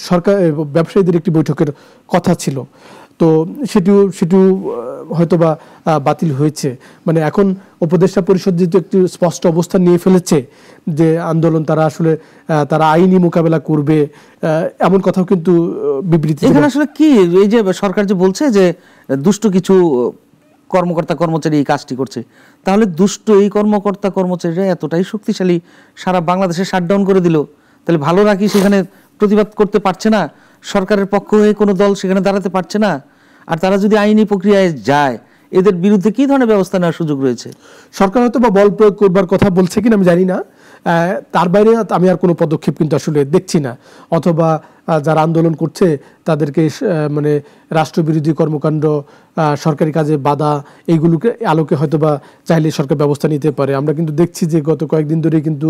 সরকার ব্যবসায়ীদের একটি বৈঠকের কথা ছিল, তো সেটিও হয়তোবা বাতিল হয়েছে। মানে এখন উপদেষ্টা পরিষদ যেহেতু একটি স্পষ্ট অবস্থান নিয়ে ফেলেছে যে আন্দোলন তারা আইনি মোকাবেলা করবে, এমন কথাও কিন্তু বিবৃতি। এখানে আসলে কি এই যে সরকার যে বলছে যে দুষ্ট কিছু কর্মকর্তা কর্মচারী এই কাজটি করছে, তাহলে দুষ্ট এই কর্মকর্তা কর্মচারীরা এতটাই শক্তিশালী, সারা বাংলাদেশে শাটডাউন করে দিল, তাহলে ভালো রাখি সেখানে প্রতিবাদ করতে পারছে না, সরকারের পক্ষ হয়ে কোনো দল সেখানে দাঁড়াতে পারছে না। আর তারা যদি আইনি প্রক্রিয়ায় যায়, এদের বিরুদ্ধে কি ধরনের ব্যবস্থা নেওয়ার সুযোগ রয়েছে? সরকার হয়তো বা বল প্রয়োগ করবার কথা বলছে কিনা আমি জানি না, তার বাইরে আমি আর কোনো পদক্ষেপ কিন্তু আসলে দেখছি না। অথবা যারা আন্দোলন করছে তাদেরকে মানে রাষ্ট্রবিরোধী কর্মকাণ্ড, সরকারি কাজে বাধা, এইগুলোকে আলোকে হয়তো বা চাইলে সরকার ব্যবস্থা নিতে পারে। আমরা কিন্তু দেখছি যে গত কয়েকদিন ধরে কিন্তু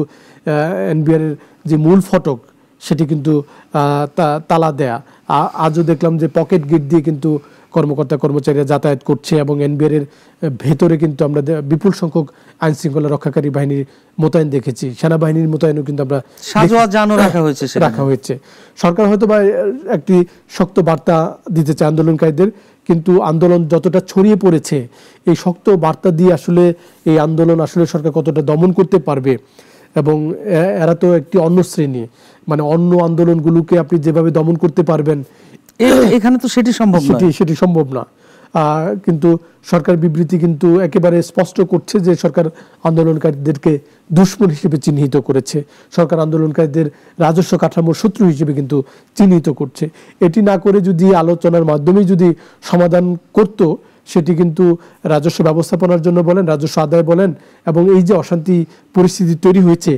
এনবিআর এর যে মূল ফটক সেটি কিন্তু তালা দেয়া। আজও দেখলাম যে পকেট গেট দিয়ে কিন্তু কর্মকর্তা কর্মচারীরা যাতায়াত করছে এবং এনবিআর এর ভেতরে কিন্তু আমরা বিপুল সংখ্যক আইন শৃঙ্খলা রক্ষাকারী বাহিনীর মোতায়েন দেখেছি, সেনাবাহিনীর মোতায়েনও কিন্তু আমরা রাখা হয়েছে। সরকার হয়তো বা একটি শক্ত বার্তা দিতে চায় আন্দোলনকারীদের, কিন্তু আন্দোলন যতটা ছড়িয়ে পড়েছে এই শক্ত বার্তা দিয়ে আসলে এই আন্দোলন আসলে সরকার কতটা দমন করতে পারবে। এবং এরা তো একটি অন্য শ্রেণী, মানে অন্য আন্দোলনগুলোকে আপনি যেভাবে দমন করতে পারবেন এখানে তো সেটি সম্ভব না। কিন্তু সরকার বিবৃতি কিন্তু একেবারে স্পষ্ট করছে যে সরকার আন্দোলনকারীদেরকে দুশ্মন হিসেবে চিহ্নিত করেছে, সরকার আন্দোলনকারীদের রাজস্ব কাঠামোর শত্রু হিসেবে কিন্তু চিহ্নিত করছে। এটি না করে যদি আলোচনার মাধ্যমে যদি সমাধান করত, সেটি কিন্তু রাজস্ব ব্যবস্থাপনার জন্য বলেন, রাজস্ব আদায় বলেন, এবং এই যে অশান্তি পরিস্থিতি তৈরি হয়েছে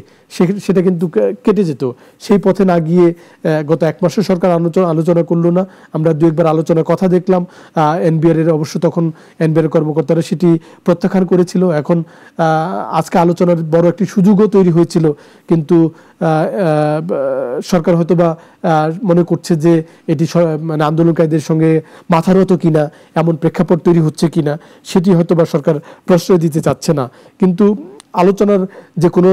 সেটা কিন্তু কেটে যেত। সেই পথে না গিয়ে গত এক মাসে সরকার আলোচনা করলো না। আমরা দু একবার আলোচনার কথা দেখলাম, এনবিআর এর অবশ্য তখন এনবিআর কর্মকর্তারা সেটি প্রত্যাখ্যান করেছিল। এখন আজকে আলোচনার বড় একটি সুযোগও তৈরি হয়েছিল, কিন্তু সরকার হয়তো বা মনে করছে যে এটি মানে আন্দোলনকারীদের সঙ্গে মাথার মতো কিনা, এমন প্রেক্ষাপট তৈরি হচ্ছে কিনা সেটি হয়তো বা সরকার প্রশ্রয় দিতে চাচ্ছে না। কিন্তু আলোচনার যে কোনো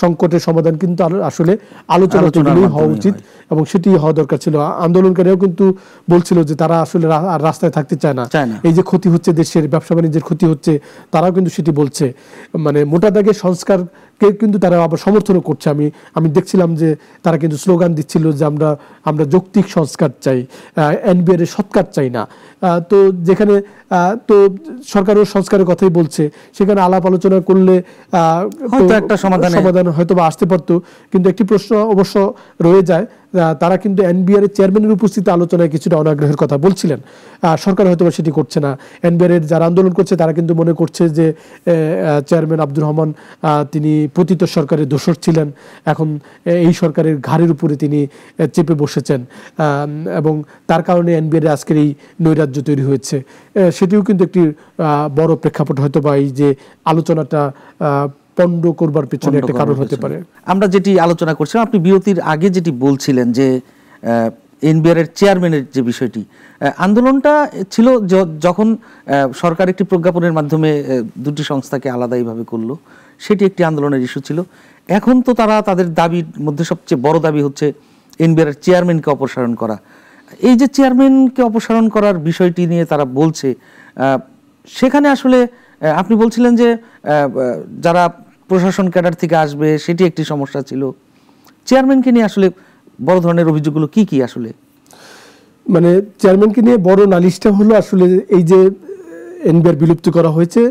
সংকটের সমাধান কিন্তু আসলে আলোচনার হওয়া উচিত এবং সেটি হওয়া দরকার ছিল। আন্দোলনকারীরাও কিন্তু বলছিল যে তারা আসলে রাস্তায় থাকতে চায় না, এই যে ক্ষতি হচ্ছে দেশের, ব্যবসা বাণিজ্যের ক্ষতি হচ্ছে, তারাও কিন্তু সেটি বলছে। মানে মোটা দাগে সংস্কারকে কিন্তু তারা আবার সমর্থনও করছে। আমি দেখছিলাম যে তারা কিন্তু স্লোগান দিচ্ছিল যে আমরা যৌক্তিক সংস্কার চাই, এনবিআর এর সৎকার চাই না। তো যেখানে তো সরকারও সংস্কারের কথাই বলছে, সেখানে আলাপ আলোচনা করলে একটা সমাধান হয়তো বা আসতে পারতো। কিন্তু একটি প্রশ্ন অবশ্য রয়ে যায়, তারা কিন্তু এনবিআর এর চেয়ারম্যানের উপস্থিতি আলোচনায় কিছুটা অনাগ্রহের কথা বলছিলেন, সরকার হয়তো বা সেটি করছে না। এনবিআর এর যারা আন্দোলন করছে তারা কিন্তু মনে করছে যে চেয়ারম্যান আব্দুর রহমান তিনি পতিত সরকারের দোসর ছিলেন, এখন এই সরকারের ঘাড়ের উপরে তিনি চেপে বসেছেন এবং তার কারণে এনবিআর এর আজকের এই নৈরাজ্য তৈরি হয়েছে। সেটিও কিন্তু একটি বড় প্রেক্ষাপট হয়তো বা এই যে আলোচনাটা পণ্ড করবার পেছনে একটা কারণ হতে পারে। আমরা যেটি আলোচনা করছিলাম, আপনি বিরতির আগে যেটি বলছিলেন যে এনবিআর এর চেয়ারম্যানের যে বিষয়টি, আন্দোলনটা ছিল যখন সরকার একটি প্রজ্ঞাপনের মাধ্যমে দুটি সংস্থাকে আলাদা এইভাবে করলো, সেটি একটি আন্দোলনের ইস্যু ছিল। এখন তো তারা তাদের দাবির মধ্যে সবচেয়ে বড় দাবি হচ্ছে এনবিআর এর চেয়ারম্যানকে অপসারণ করা। এই যে চেয়ারম্যানকে অপসারণ করার বিষয়টি নিয়ে তারা বলছে, সেখানে আসলে আপনি বলছিলেন যে যারা প্রশাসন ক্যাডার থেকে আসবে সেটি একটি সমস্যা ছিল। চেয়ারম্যানকে নিয়ে আসলে বড় ধরনের অভিযোগগুলো কি কি? আসলে মানে চেয়ারম্যানকে নিয়ে বড় নালিশটা হলো আসলে এই যে এনবিআর বিলুপ্ত করা হয়েছে,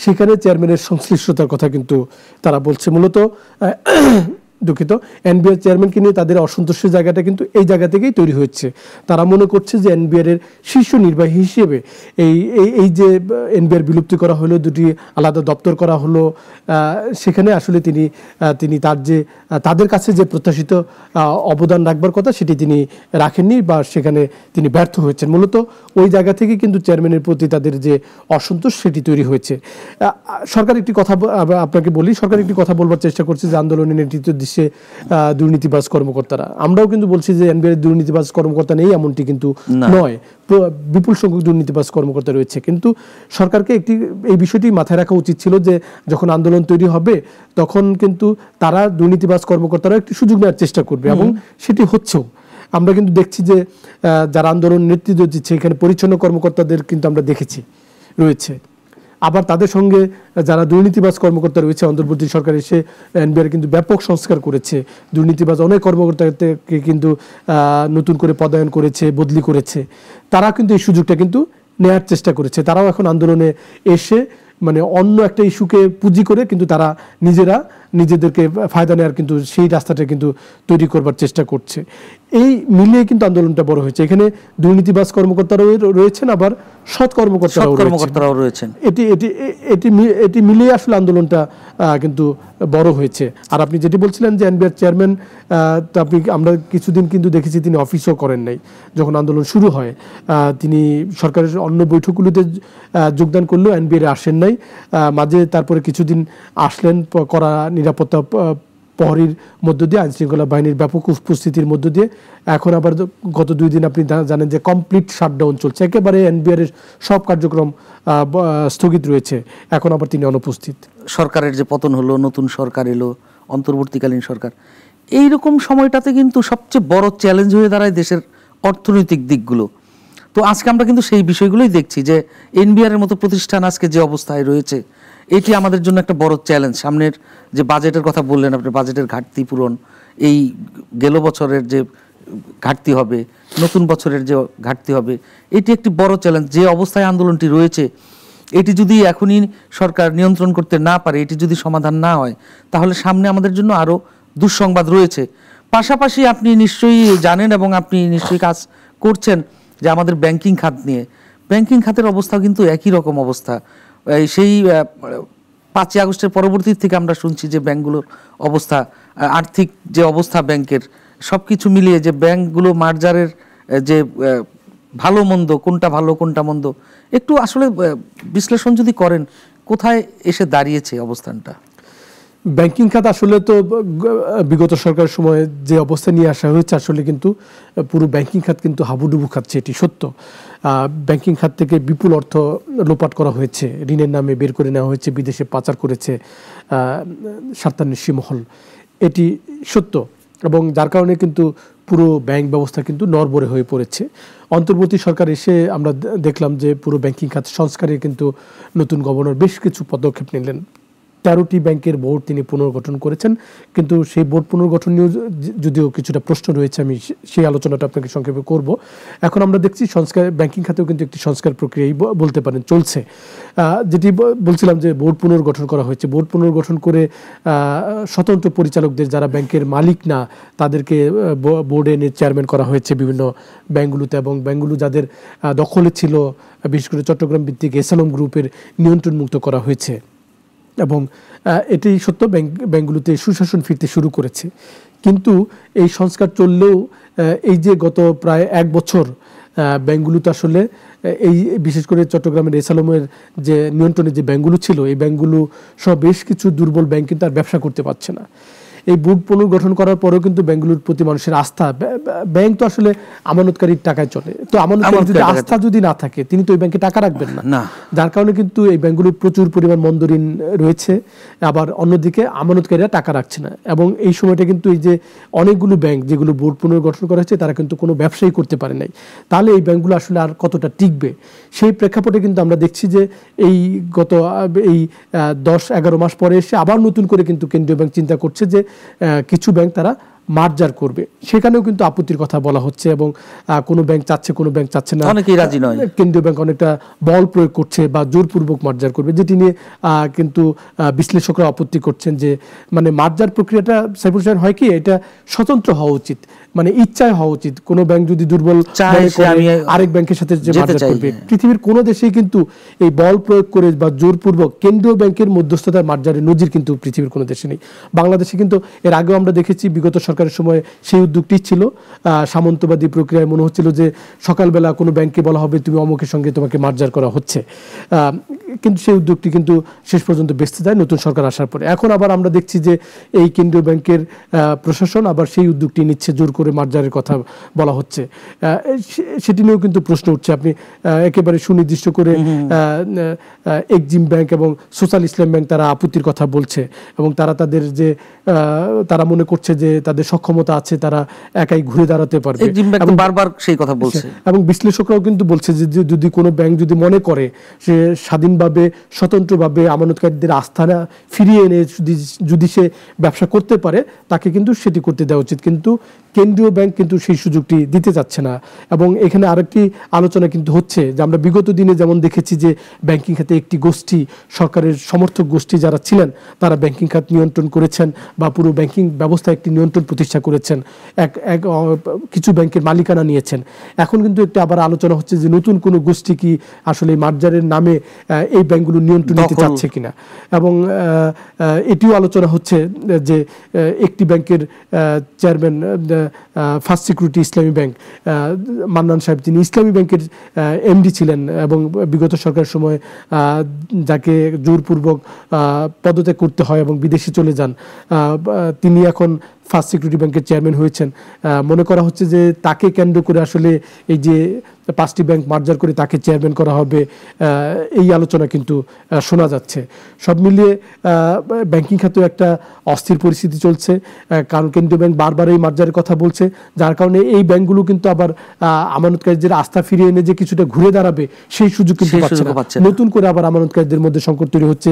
সেখানে চেয়ারম্যানের সংশ্লিষ্টতার কথা কিন্তু তারা বলছে। মূলত দুঃখিত, এনবিআর চেয়ারম্যানকে নিয়ে তাদের অসন্তোষের জায়গাটা কিন্তু এই জায়গা থেকেই তৈরি হচ্ছে। তারা মনে করছে যে এনবিআর এর শীর্ষ নির্বাহী হিসেবে এই যে এনবিআর বিলুপ্তি করা হলো, দুটি আলাদা দপ্তর করা হলো, সেখানে আসলে তিনি তাদের কাছে যে প্রত্যাশিত অবদান রাখবার কথা সেটি তিনি রাখেননি বা সেখানে তিনি ব্যর্থ হয়েছেন। মূলত ওই জায়গা থেকে কিন্তু চেয়ারম্যানের প্রতি তাদের যে অসন্তোষ সেটি তৈরি হয়েছে। সরকার একটি কথা আপনাকে বলি, সরকার একটি কথা বলবার চেষ্টা করছে যে আন্দোলনের নেতৃত্ব দিচ্ছে দুর্নীতিবাজ কর্মকর্তারা। আমরাও কিন্তু বলছি যে এনবিআর দুর্নীতিবাজ কর্মকর্তা নেই এমনটি কিন্তু নয়, বিপুল সংখ্যক দুর্নীতিবাজ কর্মকর্তা রয়েছে। কিন্তু সরকারকে এই বিষয়টি মাথায় রাখা উচিত ছিল যে যখন আন্দোলন তৈরি হবে তখন কিন্তু তারা দুর্নীতিবাজ কর্মকর্তারা একটি সুযোগ নেওয়ার চেষ্টা করবে এবং সেটি হচ্ছেও। আমরা কিন্তু দেখছি যে যারা আন্দোলন নেতৃত্ব দিচ্ছে এখানে পরিচ্ছন্ন কর্মকর্তাদের কিন্তু আমরা দেখেছি রয়েছে, আবার তাদের সঙ্গে যারা দুর্নীতিবাজ কর্মকর্তা রয়েছে, অন্তর্বর্তী সরকার এসে এনবিআর কিন্তু ব্যাপক সংস্কার করেছে, দুর্নীতিবাজ অনেক কর্মকর্তাকে কিন্তু নতুন করে পদায়ন করেছে, বদলি করেছে। তারা কিন্তু এই সুযোগটা কিন্তু নেয়ার চেষ্টা করেছে। তারাও এখন আন্দোলনে এসে মানে অন্য একটা ইস্যুকে পুঁজি করে কিন্তু তারা নিজেরা নিজেদেরকে ফায়দা নেওয়ার কিন্তু সেই রাস্তাটা কিন্তু তৈরি করবার চেষ্টা করছে। এই মিলিয়ে কিন্তু আন্দোলনটা বড় হয়েছে। এখানে দুর্নীতিবাজ কর্মকর্তারাও রয়েছেন, আবার সৎ কর্মকর্তারাও রয়েছেন। এটি মিলিয়ে আসলে আন্দোলনটা কিন্তু বড় হয়েছে। আর আপনি যেটি বলছিলেন যে এনবিআর চেয়ারম্যান, আমরা কিছুদিন কিন্তু দেখেছি তিনি অফিসও করেন নাই যখন আন্দোলন শুরু হয়। তিনি সরকারের অন্য বৈঠকগুলোতে যোগদান করলেও এনবিআর আসেন নাই। মাঝে তারপরে কিছুদিন আসলেন করা নিরাপত্তা প্রহরীর মধ্য দিয়ে, আইনশৃঙ্খলা বাহিনীর ব্যাপক উপস্থিতির মধ্য দিয়ে। এখন আবার গত 2 দিন আপনি জানেন যে কমপ্লিট শাটডাউন চলছে, একেবারে এনবিআর এর সব কার্যক্রম স্থগিত রয়েছে। এখন আবার তিনি অনুপস্থিত। সরকারের যে পতন হলো, নতুন সরকার এলো, অন্তর্বর্তীকালীন সরকার, এইরকম সময়টাতে কিন্তু সবচেয়ে বড় চ্যালেঞ্জ হয়ে দাঁড়ায় দেশের অর্থনৈতিক দিকগুলো। তো আজকে আমরা কিন্তু সেই বিষয়গুলোই দেখছি যে এনবিআর এর মতো প্রতিষ্ঠান আজকে যে অবস্থায় রয়েছে, এটি আমাদের জন্য একটা বড় চ্যালেঞ্জ। সামনের যে বাজেটের কথা বললেন আপনি, বাজেটের ঘাটতি পূরণ, এই গেল বছরের যে ঘাটতি হবে, নতুন বছরের যে ঘাটতি হবে, এটি একটি বড় চ্যালেঞ্জ। যে অবস্থায় আন্দোলনটি রয়েছে, এটি যদি এখনই সরকার নিয়ন্ত্রণ করতে না পারে, এটি যদি সমাধান না হয়, তাহলে সামনে আমাদের জন্য আরও দুঃসংবাদ রয়েছে। পাশাপাশি আপনি নিশ্চয়ই জানেন এবং আপনি নিশ্চয়ই কাজ করছেন যে আমাদের ব্যাংকিং খাত নিয়ে, ব্যাংকিং খাতের অবস্থা কিন্তু একই রকম অবস্থা। সেই 5ই আগস্টের পরবর্তী থেকে আমরা শুনছি যে ব্যাংকগুলোর অবস্থা, আর্থিক যে অবস্থা ব্যাংকের, সব কিছু মিলিয়ে যে ব্যাংকগুলো মার্জারের যে ভালো মন্দ, কোনটা ভালো কোনটা মন্দ, একটু আসলে বিশ্লেষণ যদি করেন কোথায় এসে দাঁড়িয়েছে অবস্থানটা। ব্যাংকিং খাত আসলে তো বিগত সরকারের সময় যে অবস্থা নিয়ে আসা হয়েছে, আসলে কিন্তু পুরো ব্যাংকিং খাত কিন্তু হাবুডুবু খাচ্ছে, এটি সত্য। ব্যাংকিং খাত থেকে বিপুল অর্থ লোপাট করা হয়েছে, ঋণের নামে বের করে নেওয়া হয়েছে, বিদেশে পাচার করেছে স্বার্থান্বেষী মহল, এটি সত্য। এবং যার কারণে কিন্তু পুরো ব্যাংক ব্যবস্থা কিন্তু নড়বড়ে হয়ে পড়েছে। অন্তর্বর্তী সরকার এসে আমরা দেখলাম যে পুরো ব্যাংকিং খাত সংস্কারে কিন্তু নতুন গভর্নর বেশ কিছু পদক্ষেপ নিলেন। 13টি ব্যাংকের বোর্ড তিনি পুনর্গঠন করেছেন, কিন্তু সেই বোর্ড পুনর্গঠন নিয়েও যদিও কিছুটা প্রশ্ন রয়েছে, আমি সেই আলোচনাটা আপনাকে সংক্ষেপে করব। এখন আমরা দেখছি সংস্কার, ব্যাংকিং খাতেও কিন্তু একটি সংস্কার প্রক্রিয়াই বলতে পারেন চলছে। যেটি বলছিলাম যে বোর্ড পুনর্গঠন করা হয়েছে, বোর্ড পুনর্গঠন করে স্বতন্ত্র পরিচালকদের, যারা ব্যাংকের মালিক না, তাদেরকে বোর্ডে এনে চেয়ারম্যান করা হয়েছে বিভিন্ন ব্যাংকগুলোতে। এবং ব্যাংকগুলো যাদের দখলে ছিল, বিশেষ করে চট্টগ্রাম ভিত্তিক এসএলএম গ্রুপের নিয়ন্ত্রণ মুক্ত করা হয়েছে। এবং এটি সত্য, ব্যাংকগুলোতে সুশাসন ফিরতে শুরু করেছে। কিন্তু এই সংস্কার চললেও এই যে গত প্রায় 1 বছর ব্যাংকগুলোতে আসলে এই বিশেষ করে চট্টগ্রামের এসএলএমের যে নিয়ন্ত্রণে যে ব্যাংকগুলো ছিল, এই ব্যাংকগুলো সব বেশ কিছু দুর্বল ব্যাংক কিন্তু আর ব্যবসা করতে পারছে না। এই বোর্ড পুনর্গঠন করার পরেও কিন্তু ব্যাংকগুলোর প্রতি মানুষের আস্থা, ব্যাংক তো আসলে আমানতকারীর টাকায় চলে, তো আমানতকারীর যদি আস্থা যদি না থাকে, তিনি তো ওই ব্যাংকে টাকা রাখবেন না। যার কারণে কিন্তু এই ব্যাংকগুলোর প্রচুর পরিমাণ মন্দঋণ রয়েছে, আবার অন্যদিকে আমানতকারীরা টাকা রাখছে না। এবং এই সময়টা কিন্তু এই যে অনেকগুলো ব্যাংক যেগুলো বোর্ড পুনর্গঠন করা হয়েছে, তারা কিন্তু কোনো ব্যবসায়ী করতে পারে নাই। তাহলে এই ব্যাংকগুলো আসলে আর কতটা টিকবে, সেই প্রেক্ষাপটে কিন্তু আমরা দেখছি যে এই গত 10-11 মাস পরে এসে আবার নতুন করে কিন্তু কেন্দ্রীয় ব্যাংক চিন্তা করছে যে কিছু ব্যাংক তারা মার্জার করবে। সেখানেও কিন্তু আপত্তির কথা বলা হচ্ছে, এবং কোনো ব্যাংক চাচ্ছে, কোনো ব্যাংক চাচ্ছে না, অনেকেই রাজি নয়। কেন্দ্রীয় ব্যাংক অনেকটা বল প্রয়োগ করছে বা জোরপূর্বক মার্জার করবে, যেটি নিয়ে কিন্তু বিশ্লেষকরা আপত্তি করছেন যে মানে মার্জার প্রক্রিয়াটা সাইফুল সাহেব হয় কি, এটা স্বতন্ত্র হওয়া উচিত, মানে ইচ্ছায় হওয়া উচিত। কোনো ব্যাংক যদি দুর্বল আরেক ব্যাংকের সাথে যে মার্জার করবে, পৃথিবীর কোনো দেশেই কিন্তু এই বল প্রয়োগ করে বা জোরপূর্বক কেন্দ্রীয় ব্যাংকের মধ্যস্থতায় মার্জারের নজির কিন্তু পৃথিবীর কোনো দেশে নেই। বাংলাদেশে কিন্তু এর আগেও আমরা দেখেছি, বিগত সরকারের সময় সেই উদ্যোগটি ছিল। সামন্তবাদী প্রক্রিয়ায় মনে হচ্ছিল যে সকালবেলা কোনো ব্যাংকে বলা হবে তুমি অমুকের সঙ্গে তোমাকে মার্জার করা হচ্ছে, কিন্তু সেই উদ্যোগটি কিন্তু শেষ পর্যন্ত বেঁচতে যায় নতুন সরকার আসার পরে। এখন আবার আমরা দেখছি যে এই কেন্দ্রীয় ব্যাংকের প্রশাসন আবার সেই উদ্যোগটি নিচ্ছে, জোর করে মার্জারের কথা বলা হচ্ছে। সেটি নিয়েও কিন্তু প্রশ্ন উঠছে। আপনি একেবারে সুনির্দিষ্ট করে এক্সিম ব্যাংক এবং সোশ্যাল ইসলাম ব্যাংক তারা আপত্তির কথা বলছে, এবং তারা তাদের যে তারা মনে করছে যে তাদের সক্ষমতা আছে, তারা একাই ঘুরে দাঁড়াতে পারবে, এবং বারবার সেই কথা বলছে। এবং বিশ্লেষকরাও কিন্তু বলছে যে যদি কোনো ব্যাংক যদি মনে করে সে স্বাধীনভাবে স্বাধীনভাবে স্বতন্ত্রভাবে আমানতকারীদের আস্থা ফিরিয়ে এনে যদি সে ব্যবসা করতে পারে তাকে কিন্তু সেটি করতে দেওয়া উচিত। কিন্তু কেন্দ্রীয় ব্যাংক কিন্তু সেই সুযোগটি দিতে চাচ্ছে না। এবং এখানে আরেকটি আলোচনা কিন্তু হচ্ছে যে আমরা বিগত দিনে যেমন দেখেছি যে ব্যাংকিং খাতে একটি গোষ্ঠী, সরকারের সমর্থক গোষ্ঠী যারা ছিলেন তারা ব্যাংকিং খাত নিয়ন্ত্রণ করেছেন বা পুরো ব্যাংকিং ব্যবস্থায় একটি নিয়ন্ত্রণ প্রতিষ্ঠা করেছেন, কিছু ব্যাংকের মালিকানা নিয়েছেন। এখন কিন্তু একটা আবার আলোচনা হচ্ছে যে নতুন কোনো গোষ্ঠী কি আসলে মার্জারের নামে এই ব্যাংকগুলো নিয়ন্ত্রণ নিতে চাচ্ছে কিনা। এবং এটিও আলোচনা হচ্ছে যে একটি ব্যাংকের চেয়ারম্যান ফার্স্ট সিকিউরিটি ইসলামী ব্যাংক মান্নান সাহেব, যিনি ইসলামী ব্যাংকের এমডি ছিলেন এবং বিগত সরকারের সময় যাকে জোরপূর্বক পদত্যাগ করতে হয় এবং বিদেশে চলে যান, তিনি এখন ফার্স্ট সিকিউরিটি ব্যাংকের চেয়ারম্যান হয়েছেন। মনে করা হচ্ছে যে তাকে কেন্দ্র করে আসলে এই যে 5টি ব্যাংক মার্জার করে তাকে চেয়ারম্যান করা হবে, এই আলোচনা কিন্তু শোনা যাচ্ছে। সব মিলিয়ে ব্যাংকিং খাতেও একটা অস্থির পরিস্থিতি চলছে, কারণ কেন্দ্রীয় ব্যাংক বারবার এই মার্জারের কথা বলছে, যার কারণে এই ব্যাংকগুলো কিন্তু আবার আমানতকারীদের আস্থা ফিরিয়ে এনে যে কিছুটা ঘুরে দাঁড়াবে সেই সুযোগ কিন্তু পাচ্ছে না। নতুন করে আবার আমানতকারীদের মধ্যে সংকট তৈরি হচ্ছে।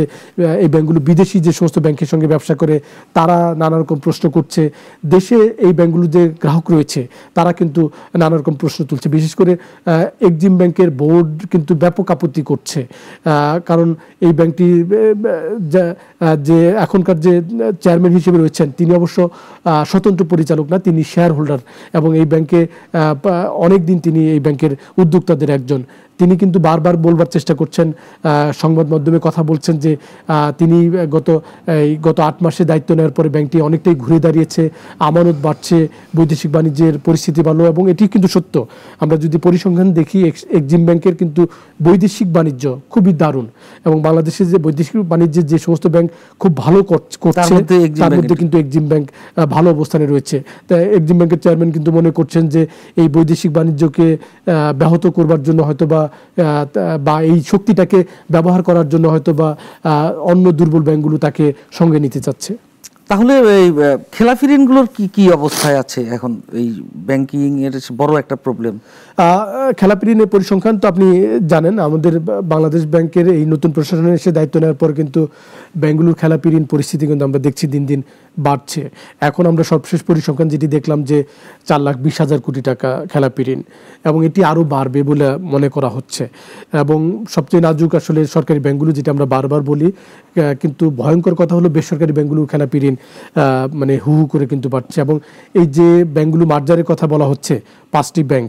এই ব্যাংকগুলো বিদেশি যে সমস্ত ব্যাংকের সঙ্গে ব্যবসা করে তারা নানা রকম প্রশ্ন করছে, দেশে এই ব্যাংকগুলো যে গ্রাহক রয়েছে তারা কিন্তু নানা রকম প্রশ্ন তুলছে। বিশেষ করে এক্সিম ব্যাংকের বোর্ড কিন্তু ব্যাপক আপত্তি করছে, কারণ এই ব্যাংকটি যে এখনকার যে চেয়ারম্যান হিসেবে রয়েছেন তিনি অবশ্য স্বতন্ত্র পরিচালক না, তিনি শেয়ার হোল্ডার এবং এই ব্যাংকে অনেক দিন তিনি এই ব্যাংকের উদ্যোক্তাদের একজন। তিনি কিন্তু বারবার বলবার চেষ্টা করছেন, সংবাদ মাধ্যমে কথা বলছেন যে তিনি গত 8 মাসে দায়িত্ব নেওয়ার পরে ব্যাংকটি অনেকটাই ঘুরে দাঁড়িয়েছে, আমানত বাড়ছে, বৈদেশিক বাণিজ্যের পরিস্থিতি ভালো। এবং এটি কিন্তু সত্য, আমরা যদি পরিসংখ্যান দেখি এক্সিম ব্যাংকের কিন্তু বৈদেশিক বাণিজ্য খুবই দারুণ এবং বাংলাদেশের যে বৈদেশিক বাণিজ্যের যে সমস্ত ব্যাংক খুব ভালো করছে তার মধ্যে কিন্তু এক্সিম ব্যাংক ভালো অবস্থানে রয়েছে। তাই এক্সিম ব্যাংকের চেয়ারম্যান কিন্তু মনে করছেন যে এই বৈদেশিক বাণিজ্যকে ব্যাহত করবার জন্য হয়তো বা এই শক্তিটাকে ব্যবহার করার জন্য হয়তো বা অন্য দুর্বল ব্যাংকগুলো তাকে সঙ্গে নিতে চাচ্ছে। তাহলে এই খেলাফি ঋণগুলোর কি অবস্থায় আছে এখন? এই ব্যাংকিং এর বড় একটা প্রবলেম। খেলাপি ঋণের পরিসংখ্যান তো আপনি জানেন, আমাদের বাংলাদেশ ব্যাংকের এই নতুন প্রশাসনের এসে দায়িত্ব নেওয়ার পর কিন্তু ব্যাংকগুলোর খেলাপি ঋণ পরিস্থিতি কিন্তু আমরা দেখছি দিন দিন বাড়ছে। এখন আমরা সর্বশেষ পরিসংখ্যান যেটি দেখলাম যে 4,20,000 কোটি টাকা খেলাপি ঋণ, এবং এটি আরও বাড়বে বলে মনে করা হচ্ছে। এবং সবচেয়ে নাজুক আসলে সরকারি ব্যাংকগুলো, যেটা আমরা বারবার বলি, কিন্তু ভয়ঙ্কর কথা হলো বেসরকারি ব্যাংকগুলোর খেলাপি ঋণ মানে হু হু করে কিন্তু বাড়ছে। এবং এই যে ব্যাংকগুলো মার্জারের কথা বলা হচ্ছে, 5টি ব্যাংক,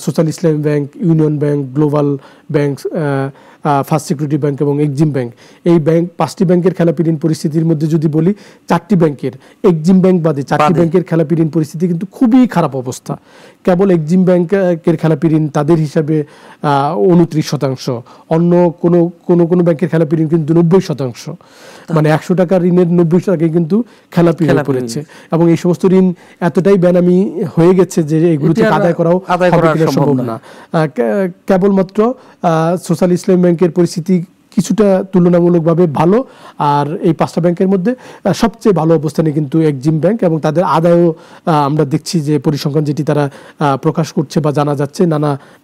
সোশ্যাল ইসলামী bank, union bank, global bank, first security bank এবং এক্সিম ব্যাংক, এই ব্যাংক 5টি ব্যাংকের খেলাপি ঋণ পরিস্থিতির মধ্যে যদি বলি, 4টি ব্যাংকের, এক্সিম ব্যাংক বাদে 4টি ব্যাংকের খেলাপি ঋণ পরিস্থিতি কিন্তু খুবই খারাপ অবস্থা। কেবল এক্সিম ব্যাংকের খেলাপি ঋণ তাদের হিসাবে 29%, অন্য কোনো ব্যাংকের খেলাপি ঋণ কিন্তু 90%, মানে 100 টাকার ঋণের 90 টাকায় কিন্তু খেলাপি হয়ে পড়েছে। এবং এই সমস্ত ঋণ এতটাই বেনামি হয়ে গেছে যে এগুলো থেকে আদায় করাও সম্ভব না। কেবলমাত্র সোশ্যাল ইসলামী ব্যাংকের পরিস্থিতি কিছুটা তুলনামূলকভাবে ভালো, আর এই 5টা ব্যাংকের মধ্যে সবচেয়ে ভালো অবস্থানে কিন্তু এক্সিম ব্যাংক, এবং তাদের আদায়ও আমরা দেখছি যে পরিসংখ্যান যেটি তারা প্রকাশ করছে বা জানা যাচ্ছে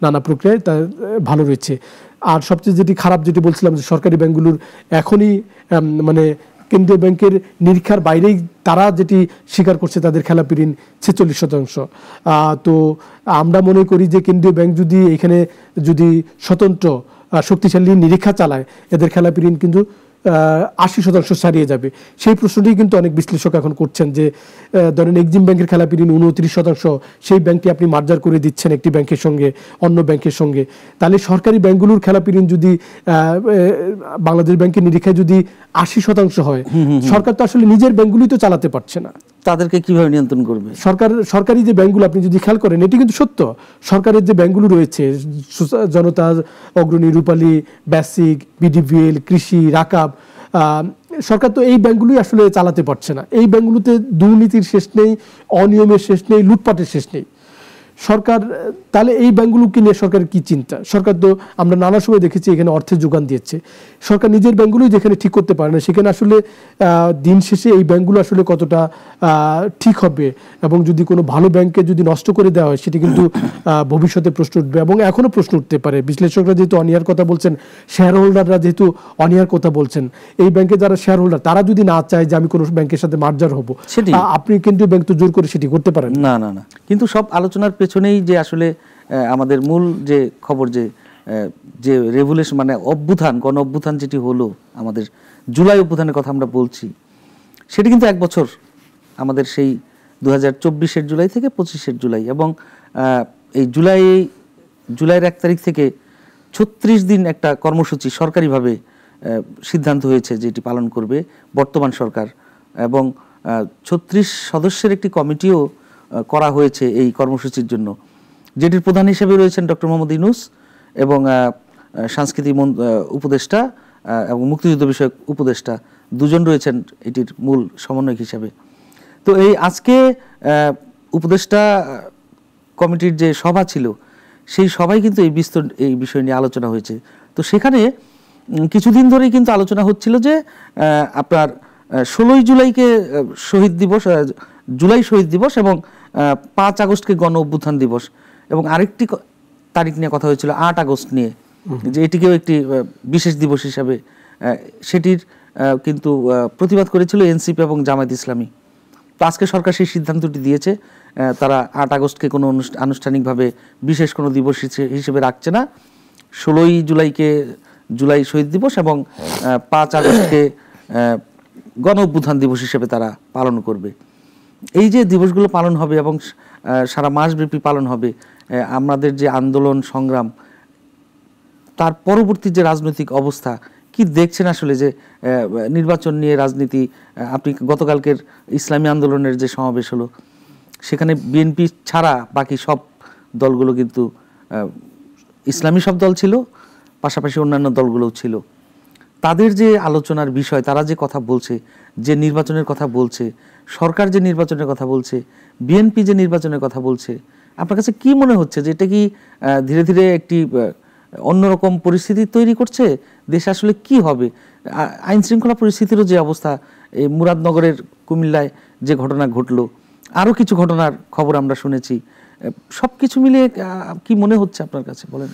নানা প্রক্রিয়ায় তা ভালো রয়েছে। আর সবচেয়ে যেটি খারাপ, যেটি বলছিলাম যে সরকারি ব্যাংকগুলোর এখনই মানে কেন্দ্রীয় ব্যাংকের নিরীক্ষার বাইরেই তারা যেটি স্বীকার করছে তাদের খেলাপি ঋণ 46%। তো আমরা মনে করি যে কেন্দ্রীয় ব্যাংক যদি এখানে স্বতন্ত্র শক্তিশালী নিরীক্ষা চালায়, এদের খেলাপি ঋণ কিন্তু 80% ছাড়িয়ে যাবে। সেই প্রশ্নটি কিন্তু অনেক বিশ্লেষক এখন করছেন যে ধরেন এক্সিম ব্যাংকের খেলাপি ঋণ 29%, সেই ব্যাংকটি আপনি মার্জার করে দিচ্ছেন একটি ব্যাংকের সঙ্গে, অন্য ব্যাংকের সঙ্গে, তাহলে সরকারি ব্যাংকগুলোর খেলাপি ঋণ যদি বাংলাদেশ ব্যাংকের নিরীক্ষায় যদি 80% হয়, সরকার তো আসলে নিজের ব্যাংকগুলোই তো চালাতে পারছে না, তাদেরকে কিভাবে নিয়ন্ত্রণ করবে? সরকারি যে ব্যাংকগুলো আপনি যদি খেয়াল করেন, এটি কিন্তু সত্য, সরকারের যে ব্যাংকগুলো রয়েছে, জনতা, অগ্রণী, রূপালী, বেসিক, বিডিভিএল, কৃষি, রাকাব, সরকার তো এই ব্যাংকগুলোই আসলে চালাতে পারছে না। এই ব্যাংকগুলোতে দুর্নীতির শেষ নেই, অনিয়মের শেষ নেই, লুটপাটের শেষ নেই। সরকার তাহলে এই ব্যাংকগুলোকে নিয়ে সরকারের কি চিন্তা? সরকার তো আমরা নানা সময় দেখেছি এখানে অর্থের যোগান দিয়েছে, সরকার নিজের ব্যাংকগুলোই যেখানে ঠিক করতে পারে না, সেখানে আসলে দিন শেষে এই ব্যাংকগুলো আসলে কতটা ঠিক হবে, এবং যদি কোনো ভালো ব্যাংকে যদি নষ্ট করে দেওয়া হয় সেটি কিন্তু ভবিষ্যতে প্রশ্ন উঠবে, এবং এখনো প্রশ্ন উঠতে পারে। বিশ্লেষকরা যেহেতু অনিয়ার কথা বলছেন, শেয়ার হোল্ডাররা যেহেতু অনিয়ার কথা বলছেন, এই ব্যাংকে যারা শেয়ার হোল্ডার তারা যদি না চায় যে আমি কোনো ব্যাংকের সাথে মার্জার হব, আপনি কিন্তু ব্যাংক তো জোর করে সেটি করতে পারেন না। না না, কিন্তু সব আলোচনার পেছনেই যে আসলে আমাদের মূল যে খবর, যে রেভুলেশন মানে অভ্যুত্থান, গণ অভ্যুত্থান যেটি হলো, আমাদের জুলাই অভ্যুত্থানের কথা আমরা বলছি, সেটি কিন্তু 1 বছর আমাদের সেই 2024-এর জুলাই থেকে 25-এর জুলাই, এবং এই জুলাইয়ের 1 তারিখ থেকে 36 দিন একটা কর্মসূচি সরকারিভাবে সিদ্ধান্ত হয়েছে যেটি পালন করবে বর্তমান সরকার, এবং 36 সদস্যের একটি কমিটিও করা হয়েছে এই কর্মসূচির জন্য, যেটির প্রধান হিসেবে রয়েছেন ডক্টর মোহাম্মদ ইউনূস এবং সাংস্কৃতিক উপদেষ্টা এবং মুক্তিযুদ্ধ বিষয়ক উপদেষ্টা, দুজন রয়েছেন এটির মূল সমন্বয়ক হিসাবে। তো এই আজকে উপদেষ্টা কমিটির যে সভা ছিল, সেই সভায় কিন্তু এই বিষয় নিয়ে আলোচনা হয়েছে। তো সেখানে কিছুদিন ধরেই কিন্তু আলোচনা হচ্ছিল যে আপনার 16ই জুলাইকে শহীদ দিবস, জুলাই শহীদ দিবস, এবং 5 আগস্টকে গণ অভ্যুত্থান দিবস, এবং আরেকটি তারিখ নিয়ে কথা হয়েছিল 8 আগস্ট নিয়ে, যে এটিকেও একটি বিশেষ দিবস হিসাবে, সেটির কিন্তু প্রতিবাদ করেছিল এনসিপি এবং জামায়াত ইসলামী। তো আজকে সরকার সেই সিদ্ধান্তটি দিয়েছে, তারা 8 আগস্টকে কোনো আনুষ্ঠানিকভাবে বিশেষ কোনো দিবস হিসেবে রাখছে না, 16ই জুলাইকে জুলাই শহীদ দিবস এবং 5 আগস্টকে গণ অভ্যুত্থান দিবস হিসেবে তারা পালন করবে। এই যে দিবসগুলো পালন হবে এবং সারা মাসব্যাপী পালন হবে, আমাদের যে আন্দোলন সংগ্রাম, তার পরবর্তী যে রাজনৈতিক অবস্থা কি দেখছেন আসলে, যে নির্বাচন নিয়ে রাজনীতি, আপনি গতকালকের ইসলামী আন্দোলনের যে সমাবেশ হলো, সেখানে বিএনপি ছাড়া বাকি সব দলগুলো কিন্তু, ইসলামী সব দল ছিল, পাশাপাশি অন্যান্য দলগুলোও ছিল, তাদের যে আলোচনার বিষয়, তারা যে কথা বলছে, যে নির্বাচনের কথা বলছে, সরকার যে নির্বাচনের কথা বলছে, বিএনপি যে নির্বাচনের কথা বলছে, আপনার কাছে কি মনে হচ্ছে যে এটা কি ধীরে ধীরে একটি অন্যরকম পরিস্থিতি তৈরি করছে? দেশে আসলে কি হবে? আইন শৃঙ্খলা পরিস্থিতিরও যে অবস্থা, এই মুরাদনগরের কুমিল্লায় যে ঘটনা ঘটলো, আরও কিছু ঘটনার খবর আমরা শুনেছি, সব কিছু মিলিয়ে কি মনে হচ্ছে আপনার কাছে, বলেন।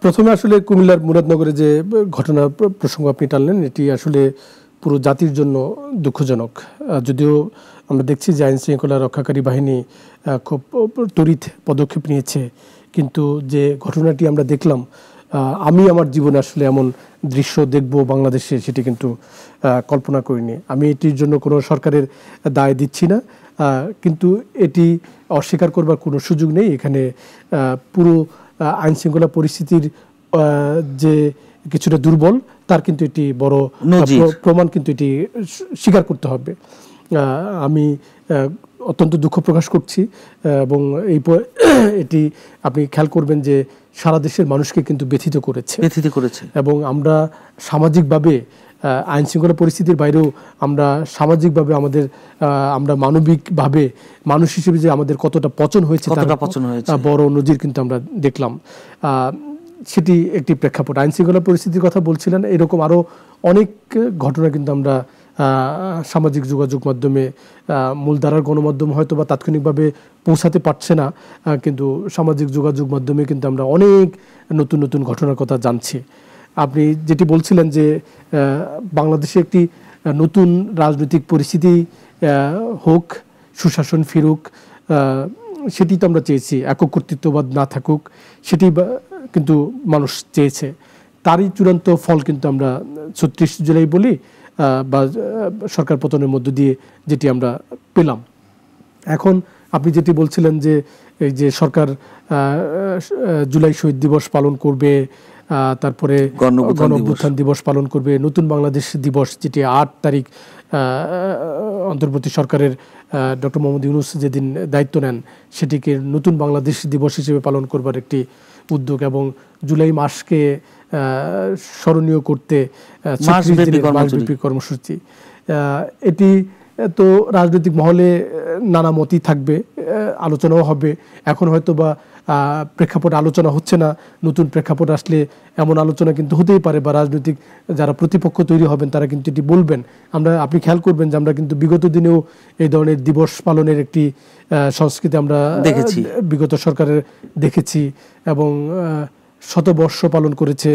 প্রথমে আসলে কুমিল্লার মুরাদনগরে যে ঘটনা প্রসঙ্গ আপনি টানলেন, এটি আসলে পুরো জাতির জন্য দুঃখজনক। যদিও আমরা দেখছি যে আইন শৃঙ্খলা রক্ষাকারী বাহিনী খুব তড়িৎ পদক্ষেপ নিয়েছে, কিন্তু যে ঘটনাটি আমরা দেখলাম, আমি আমার জীবনে আসলে এমন দৃশ্য দেখব বাংলাদেশে সেটি কিন্তু কল্পনা করিনি। আমি এটির জন্য কোনো সরকারের দায় দিচ্ছি না, কিন্তু এটি অস্বীকার করবার কোনো সুযোগ নেই। এখানে পুরো আইন শৃঙ্খলা পরিস্থিতির যে কিছুটা দুর্বল, তার কিন্তু এটি বড় প্রমাণ, কিন্তু এটি স্বীকার করতে হবে। আমি অত্যন্ত দুঃখ প্রকাশ করছি, এবং এটি আপনি খেয়াল করবেন যে সারা দেশের মানুষকে কিন্তু ব্যথিত করেছে, এবং আমরা সামাজিকভাবে আইন শৃঙ্খলা পরিস্থিতির বাইরেও আমরা সামাজিকভাবে আমরা মানবিকভাবে মানুষ হিসেবে যে আমাদের কতটা পচন হয়েছে বড় নজির কিন্তু আমরা দেখলাম। সেটি একটি প্রেক্ষাপট। আইন শৃঙ্খলা পরিস্থিতির কথা বলছিলেন, এরকম আরও অনেক ঘটনা কিন্তু আমরা সামাজিক যোগাযোগ মাধ্যমে, মূলধারার গণমাধ্যম হয়তো বা তাৎক্ষণিকভাবে পৌঁছাতে পারছে না, কিন্তু সামাজিক যোগাযোগ মাধ্যমে কিন্তু আমরা অনেক নতুন নতুন ঘটনার কথা জানছি। আপনি যেটি বলছিলেন যে বাংলাদেশে একটি নতুন রাজনৈতিক পরিস্থিতি হোক, সুশাসন ফিরুক, সেটি তো আমরা চেয়েছি, একক কর্তৃত্ববাদ না থাকুক, সেটি কিন্তু মানুষ চেয়েছে। তারই চূড়ান্ত ফল কিন্তু আমরা 36 জুলাই বলি বা সরকার পতনের মধ্য দিয়ে যেটি আমরা পেলাম। এখন আপনি যেটি বলছিলেন যে এই যে সরকার জুলাই শহীদ দিবস পালন করবে, তারপরে গণ অভ্যুত্থান দিবস পালন করবে, নতুন বাংলাদেশ দিবস যেটি 8 তারিখ অন্তর্বর্তী সরকারের ডক্টর মোহাম্মদ ইউনূস যেদিন দায়িত্ব নেন, সেটিকে নতুন বাংলাদেশ দিবস হিসেবে পালন করবার একটি উদ্যোগ, এবং জুলাই মাসকে স্মরণীয় করতে মাসব্যাপী কর্মসূচি। এটি তো রাজনৈতিক মহলে নানা মতই থাকবে, আলোচনাও হবে। এখন হয়তো বা প্রেক্ষাপট আলোচনা হচ্ছে না, নতুন প্রেক্ষাপট আসলে এমন আলোচনা কিন্তু হতেই পারে, বা রাজনৈতিক যারা প্রতিপক্ষ তৈরি হবেন তারা কিন্তু এটি বলবেন। আপনি খেয়াল করবেন যে আমরা কিন্তু বিগত দিনেও এই ধরনের দিবস পালনের একটি সংস্কৃতি আমরা দেখেছি, বিগত সরকারের দেখেছি, এবং শতবর্ষ পালন করেছে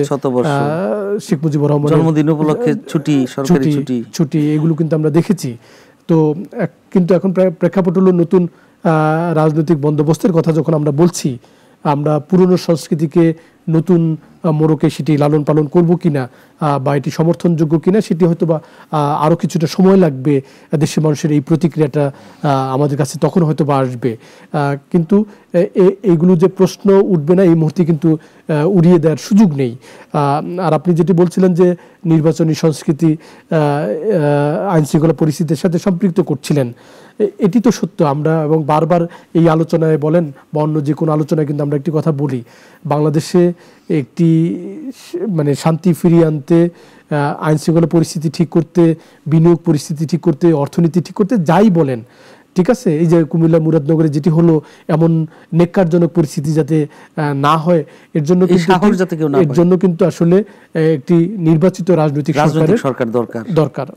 শেখ মুজিবুর রহমানের জন্মদিন উপলক্ষে ছুটি এগুলো কিন্তু আমরা দেখেছি। তো কিন্তু এখন প্রেক্ষাপট হলো নতুন রাজনৈতিক বন্দোবস্তের কথা যখন আমরা বলছি, আমরা পুরনো সংস্কৃতিকে নতুন মোড়কে সেটি লালন পালন করব কিনা বা এটি সমর্থনযোগ্য কিনা, সেটি হয়তো বা আরও কিছুটা সময় লাগবে। দেশের মানুষের এই প্রতিক্রিয়াটা আমাদের কাছে তখন হয়তো বা আসবে। কিন্তু এইগুলো যে প্রশ্ন উঠবে না এই মুহূর্তে কিন্তু উড়িয়ে দেওয়ার সুযোগ নেই। আর আপনি যেটি বলছিলেন যে নির্বাচনী সংস্কৃতি আইনশৃঙ্খলা পরিস্থিতির সাথে সম্পৃক্ত করছিলেন, এটি তো সত্য। আমরা এবং বারবার এই আলোচনায় বলেন বা অন্য যে কোনো আলোচনায় কিন্তু আমরা একটি কথা বলি, বাংলাদেশে একটি মানে শান্তি ফিরিয়ে আনতে, আইনশৃঙ্খলা পরিস্থিতি ঠিক করতে, বিনিয়োগ পরিস্থিতি ঠিক করতে, অর্থনীতি ঠিক করতে যাই বলেন, ঠিক আছে, এই যে কুমিল্লা মুরাদনগরে যেটি হলো, এমন নেককারজনক পরিস্থিতি যাতে না হয় এর জন্য কিন্তু আসলে একটি নির্বাচিত রাজনৈতিক সরকার দরকার।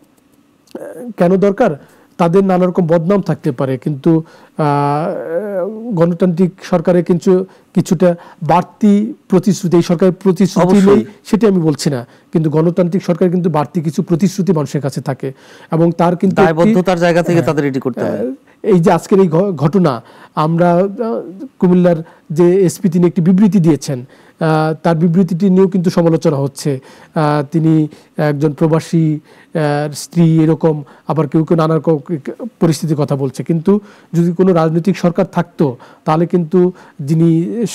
কেন দরকার? তাদের নানা রকম বদনাম থাকতে পারে, কিন্তু গণতান্ত্রিক সরকারে কিন্তু কিছুটা বাড়তি প্রতিশ্রুতি, এই সরকারের প্রতিশ্রুতি নেই সেটি আমি বলছি না, কিন্তু গণতান্ত্রিক সরকার কিন্তু বাড়তি কিছু প্রতিশ্রুতি মানুষের কাছে থাকে, এবং তার কিন্তু দায়বদ্ধতার জায়গা থেকে তাদের এটি করতে হয়। এই যে আজকের এই ঘটনা, আমরা কুমিল্লার যে এসপি তিনি একটি বিবৃতি দিয়েছেন, তার বিবৃতিটি নিয়েও কিন্তু সমালোচনা হচ্ছে। তিনি একজন প্রবাসী স্ত্রী, এরকম আবার কেউ কেউ নানা রকম পরিস্থিতির কথা বলছে। কিন্তু যদি কোনো রাজনৈতিক সরকার থাকতো, তাহলে কিন্তু যিনি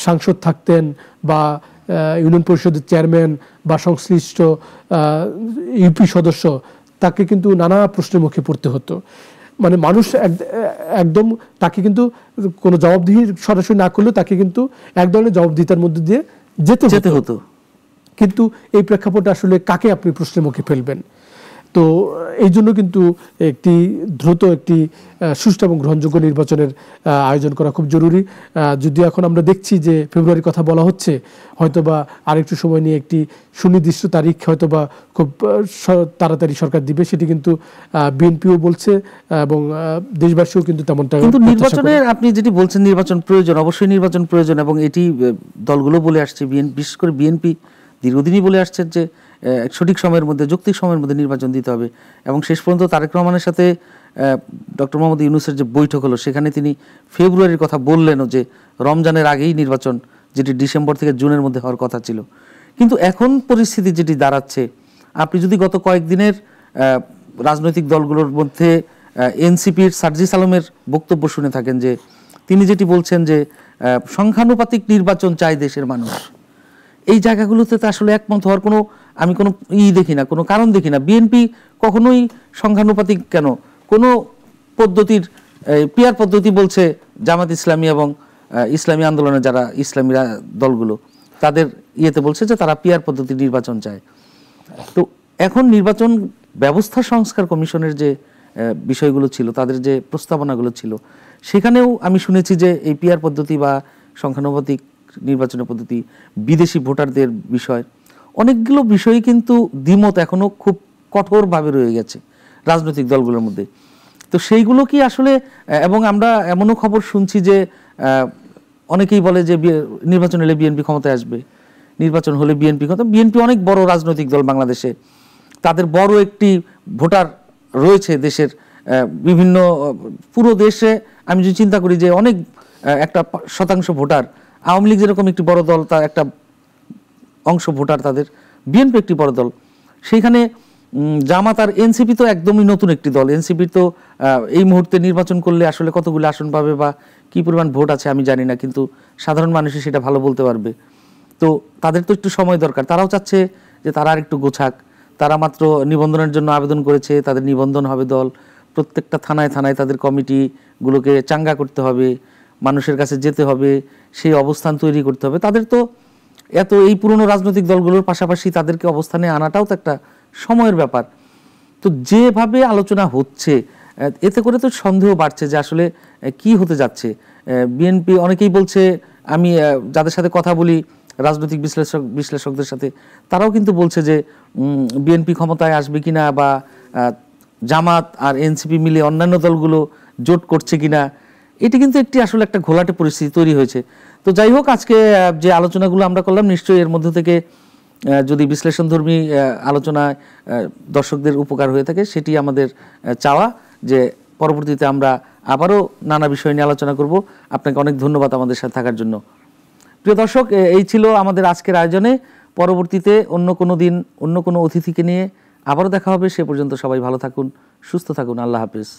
সাংসদ থাকতেন বা ইউনিয়ন পরিষদের চেয়ারম্যান বা সংশ্লিষ্ট ইউপি সদস্য, তাকে কিন্তু নানা প্রশ্নের মুখে পড়তে হতো। মানে মানুষ একদম তাকে কিন্তু কোনো জবাবদিহি সরাসরি না করলেও তাকে কিন্তু এক ধরনের জবাবদিহিতার মধ্যে দিয়ে যেতে হতো। কিন্তু এই প্রেক্ষাপটে আসলে কাকে আপনি প্রশ্নের মুখে ফেলবেন? তো এই জন্য কিন্তু একটি দ্রুত একটি সুষ্ঠু এবং গ্রহণযোগ্য নির্বাচনের আয়োজন করা খুব জরুরি। যদিও এখন আমরা দেখছি যে ফেব্রুয়ারির কথা বলা হচ্ছে, হয়তোবা আরেকটু সময় নিয়ে একটি সুনির্দিষ্ট তারিখ হয়তোবা খুব তাড়াতাড়ি সরকার দিবে, সেটি কিন্তু বিএনপিও বলছে এবং দেশবাসীও কিন্তু তেমনটা। কিন্তু নির্বাচনের আপনি যেটি বলছেন নির্বাচন প্রয়োজন, অবশ্যই নির্বাচন প্রয়োজন, এবং এটি দলগুলো বলে আসছে, বিশেষ করে বিএনপি দীর্ঘদিনই বলে আসছে যে সঠিক সময়ের মধ্যে, যৌক্তিক সময়ের মধ্যে নির্বাচন দিতে হবে। এবং শেষ পর্যন্ত তারেক রহমানের সাথে ডক্টর মোহাম্মদ ইউনূসের যে বৈঠক হলো, সেখানে তিনি ফেব্রুয়ারির কথা বললেনও, যে রমজানের আগেই নির্বাচন, যেটি ডিসেম্বর থেকে জুনের মধ্যে হওয়ার কথা ছিল। কিন্তু এখন পরিস্থিতি যেটি দাঁড়াচ্ছে, আপনি যদি গত কয়েকদিনের রাজনৈতিক দলগুলোর মধ্যে এনসিপির সার্জিস আলমের বক্তব্য শুনে থাকেন, যে তিনি যেটি বলছেন যে সংখ্যানুপাতিক নির্বাচন চায় দেশের মানুষ, এই জায়গাগুলোতে তো আসলে একমত হওয়ার কোনো আমি কোনো দেখি না, কোনো কারণ দেখি না। বিএনপি কখনোই সংখ্যানুপাতিক কেন, কোনো পদ্ধতির পিয়ার পদ্ধতি বলছে জামাত ইসলামী এবং ইসলামী আন্দোলনের যারা ইসলামী দলগুলো, তাদের ইয়েতে বলছে যে তারা পিয়ার পদ্ধতির নির্বাচন চায়। তো এখন নির্বাচন ব্যবস্থা সংস্কার কমিশনের যে বিষয়গুলো ছিল, তাদের যে প্রস্তাবনাগুলো ছিল, সেখানেও আমি শুনেছি যে এই পিয়ার পদ্ধতি বা সংখ্যানুপাতিক নির্বাচনের পদ্ধতি, বিদেশি ভোটারদের বিষয়, অনেকগুলো বিষয় কিন্তু দ্বিমত এখনো খুব কঠোরভাবে রয়ে গেছে রাজনৈতিক দলগুলোর মধ্যে। তো সেইগুলো কি আসলে, এবং আমরা এমনও খবর শুনছি যে অনেকেই বলে যে নির্বাচন হলে বিএনপি ক্ষমতায় আসবে, নির্বাচন হলে বিএনপি ক্ষমতা। বিএনপি অনেক বড় রাজনৈতিক দল বাংলাদেশে, তাদের বড় একটি ভোটার রয়েছে দেশের বিভিন্ন, পুরো দেশে আমি যদি চিন্তা করি যে অনেক একটা শতাংশ ভোটার, আওয়ামী লীগ যেরকম একটি বড় দল, তার একটা অংশ ভোটার তাদের, বিএনপি একটি বড় দল, সেইখানে জামাত আর এনসিপি তো একদমই নতুন একটি দল। এনসিপি তো এই মুহূর্তে নির্বাচন করলে আসলে কতগুলো আসন পাবে বা কি পরিমাণ ভোট আছে আমি জানি না, কিন্তু সাধারণ মানুষই সেটা ভালো বলতে পারবে। তো তাদের তো একটু সময় দরকার, তারাও চাচ্ছে যে তারা আর একটু গোছাক। তারা মাত্র নিবন্ধনের জন্য আবেদন করেছে, তাদের নিবন্ধন হবে দল, প্রত্যেকটা থানায় থানায় তাদের কমিটিগুলোকে চাঙ্গা করতে হবে, মানুষের কাছে যেতে হবে, সেই অবস্থান তৈরি করতে হবে। তাদের তো এত এই পুরনো রাজনৈতিক দলগুলোর পাশাপাশি তাদেরকে অবস্থানে আনাটাও তো একটা সময়ের ব্যাপার। তো যেভাবে আলোচনা হচ্ছে, এতে করে তো সন্দেহ বাড়ছে যে আসলে কি হতে যাচ্ছে। বিএনপি অনেকেই বলছে, আমি যাদের সাথে কথা বলি রাজনৈতিক বিশ্লেষকদের সাথে, তারাও কিন্তু বলছে যে বিএনপি ক্ষমতায় আসবে কিনা, বা জামাত আর এনসিপি মিলে অন্যান্য দলগুলো জোট করছে কিনা, এটি কিন্তু একটি আসলে একটা ঘোলাটে পরিস্থিতি তৈরি হয়েছে। তো যাই হোক, আজকে যে আলোচনাগুলো আমরা করলাম, নিশ্চয়ই এর মধ্যে থেকে যদি বিশ্লেষণধর্মী আলোচনায় দর্শকদের উপকার হয়ে থাকে, সেটি আমাদের চাওয়া, যে পরবর্তীতে আমরা আবারও নানা বিষয় নিয়ে আলোচনা করব। আপনাকে অনেক ধন্যবাদ আমাদের সাথে থাকার জন্য। প্রিয় দর্শক, এই ছিল আমাদের আজকের আয়োজনে। পরবর্তীতে অন্য কোনো দিন অন্য কোনো অতিথিকে নিয়ে আবারও দেখা হবে। সে পর্যন্ত সবাই ভালো থাকুন, সুস্থ থাকুন। আল্লাহ হাফিজ।